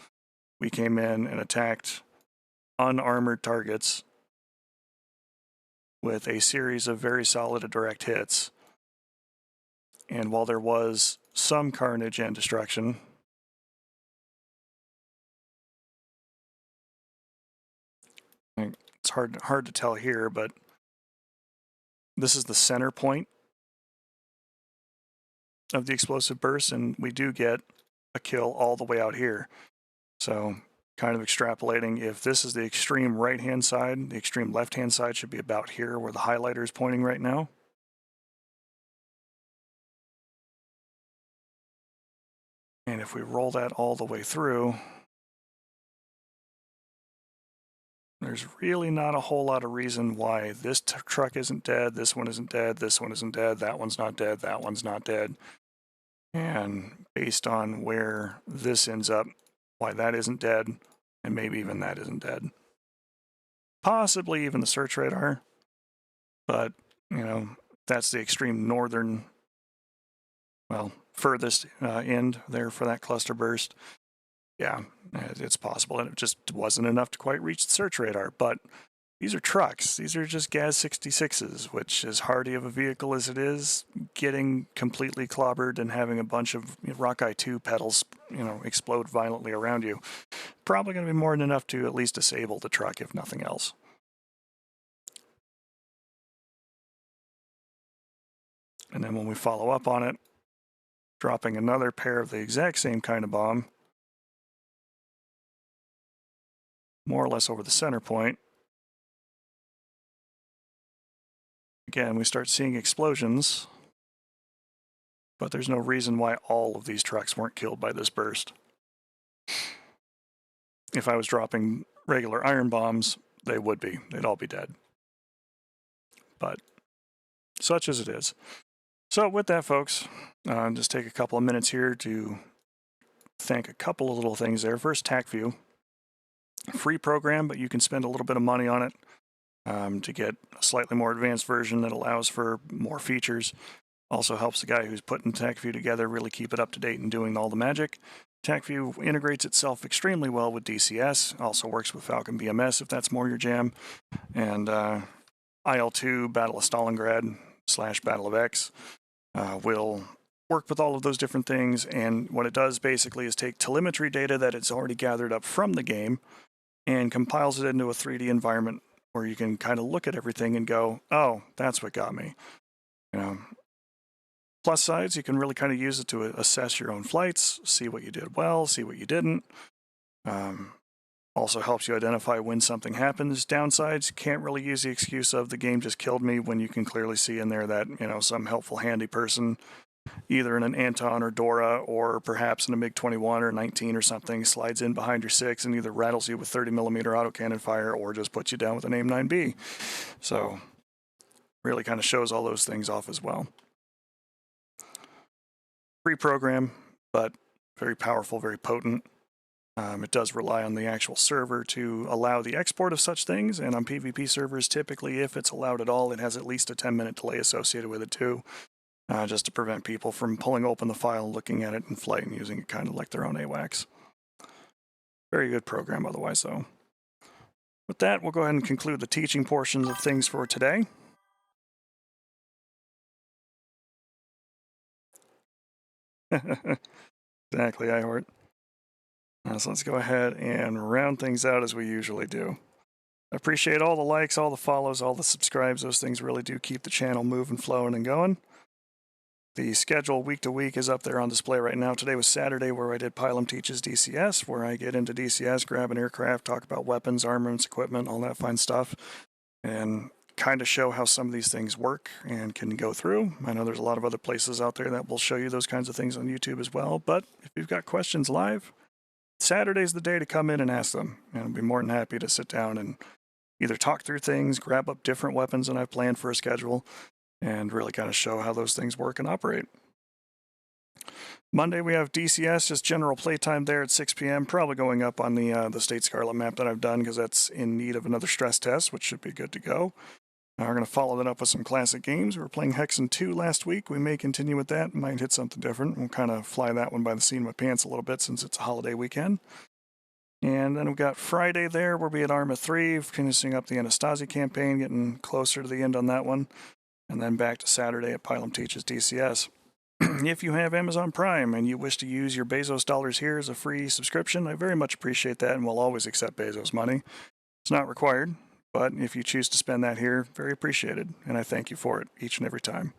We came in and attacked unarmored targets with a series of very solid direct hits. And while there was some carnage and destruction, it's hard to tell here, but this is the center point of the explosive burst, and we do get a kill all the way out here. So kind of extrapolating, if this is the extreme right-hand side, the extreme left-hand side should be about here where the highlighter is pointing right now. And if we roll that all the way through, there's really not a whole lot of reason why this truck isn't dead, this one isn't dead, this one isn't dead, that one's not dead, that one's not dead. And based on where this ends up, why that isn't dead, and maybe even that isn't dead. Possibly even the search radar, but, you know, that's the extreme northern, well, furthest end there for that cluster burst. Yeah, it's possible, and it just wasn't enough to quite reach the search radar, but these are trucks. These are just GAZ 66s, which, as hardy of a vehicle as it is, getting completely clobbered and having a bunch of Rockeye 2 pedals, you know, explode violently around you, probably going to be more than enough to at least disable the truck, if nothing else. And then when we follow up on it, dropping another pair of the exact same kind of bomb, more or less over the center point. Again, we start seeing explosions, but there's no reason why all of these trucks weren't killed by this burst. If I was dropping regular iron bombs, they would be. They'd all be dead. But such as it is. So with that, folks, just take a couple of minutes here to thank a couple of little things there. First, TacView. Free program, but you can spend a little bit of money on it to get a slightly more advanced version that allows for more features. Also helps the guy who's putting TacView together really keep it up to date and doing all the magic. TacView integrates itself extremely well with DCS, also works with Falcon BMS if that's more your jam, and IL-2 Battle of Stalingrad / Battle of X will work with all of those different things, and what it does basically is take telemetry data that it's already gathered up from the game and compiles it into a 3D environment where you can kind of look at everything and go, oh, that's what got me. You know, plus sides, you can really kind of use it to assess your own flights, see what you did well, see what you didn't. Also helps you identify when something happens. Downsides, you can't really use the excuse of the game just killed me when you can clearly see in there that, you know, some helpful handy person, either in an Anton or Dora or perhaps in a MiG-21 or 19 or something, slides in behind your 6 and either rattles you with 30mm autocannon fire or just puts you down with an AIM-9B. So really kind of shows all those things off as well. Free program, but very powerful, very potent. It does rely on the actual server to allow the export of such things, and on PvP servers, typically, if it's allowed at all, it has at least a 10-minute delay associated with it too, just to prevent people from pulling open the file, looking at it in flight, and using it kind of like their own AWACS. Very good program otherwise, though. With that, we'll go ahead and conclude the teaching portions of things for today. Exactly, iHort. So let's go ahead and round things out as we usually do. I appreciate all the likes, all the follows, all the subscribes. Those things really do keep the channel moving, flowing, and going. The schedule week to week is up there on display right now. Today was Saturday, where I did Pilum Teaches DCS, where I get into DCS, grab an aircraft, talk about weapons, armaments, equipment, all that fine stuff, and kind of show how some of these things work and can go through. I know there's a lot of other places out there that will show you those kinds of things on YouTube as well, but if you've got questions live, Saturday's the day to come in and ask them, and I'll be more than happy to sit down and either talk through things, grab up different weapons than I've planned for a schedule, and really kind of show how those things work and operate. Monday we have DCS, just general playtime there at 6 p.m., probably going up on the State Scarlet map that I've done because that's in need of another stress test, which should be good to go. We're going to follow that up with some classic games. We were playing Hexen 2 last week. We may continue with that. Might hit something different. We'll kind of fly that one by the seat of my pants a little bit since it's a holiday weekend. And then we've got Friday there. We'll be at Arma 3, finishing up the Anastasi campaign, getting closer to the end on that one. And then back to Saturday at Pilum Teaches DCS. If you have Amazon Prime and you wish to use your Bezos dollars here as a free subscription, I very much appreciate that and will always accept Bezos money. It's not required, but if you choose to spend that here, very appreciated, and I thank you for it each and every time.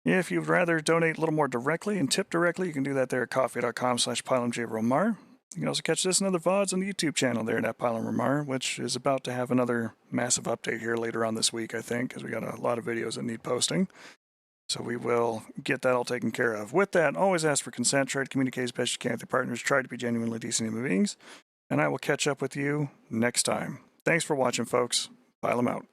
If you'd rather donate a little more directly and tip directly, you can do that there at coffee.com/PilumJRomar. You can also catch this and other VODs on the YouTube channel there at Pilum Romar, which is about to have another massive update here later on this week, I think, because we got a lot of videos that need posting. So we will get that all taken care of. With that, always ask for consent. Try to communicate as best you can with your partners. Try to be genuinely decent human beings. And I will catch up with you next time. Thanks for watching, folks. Pilum out.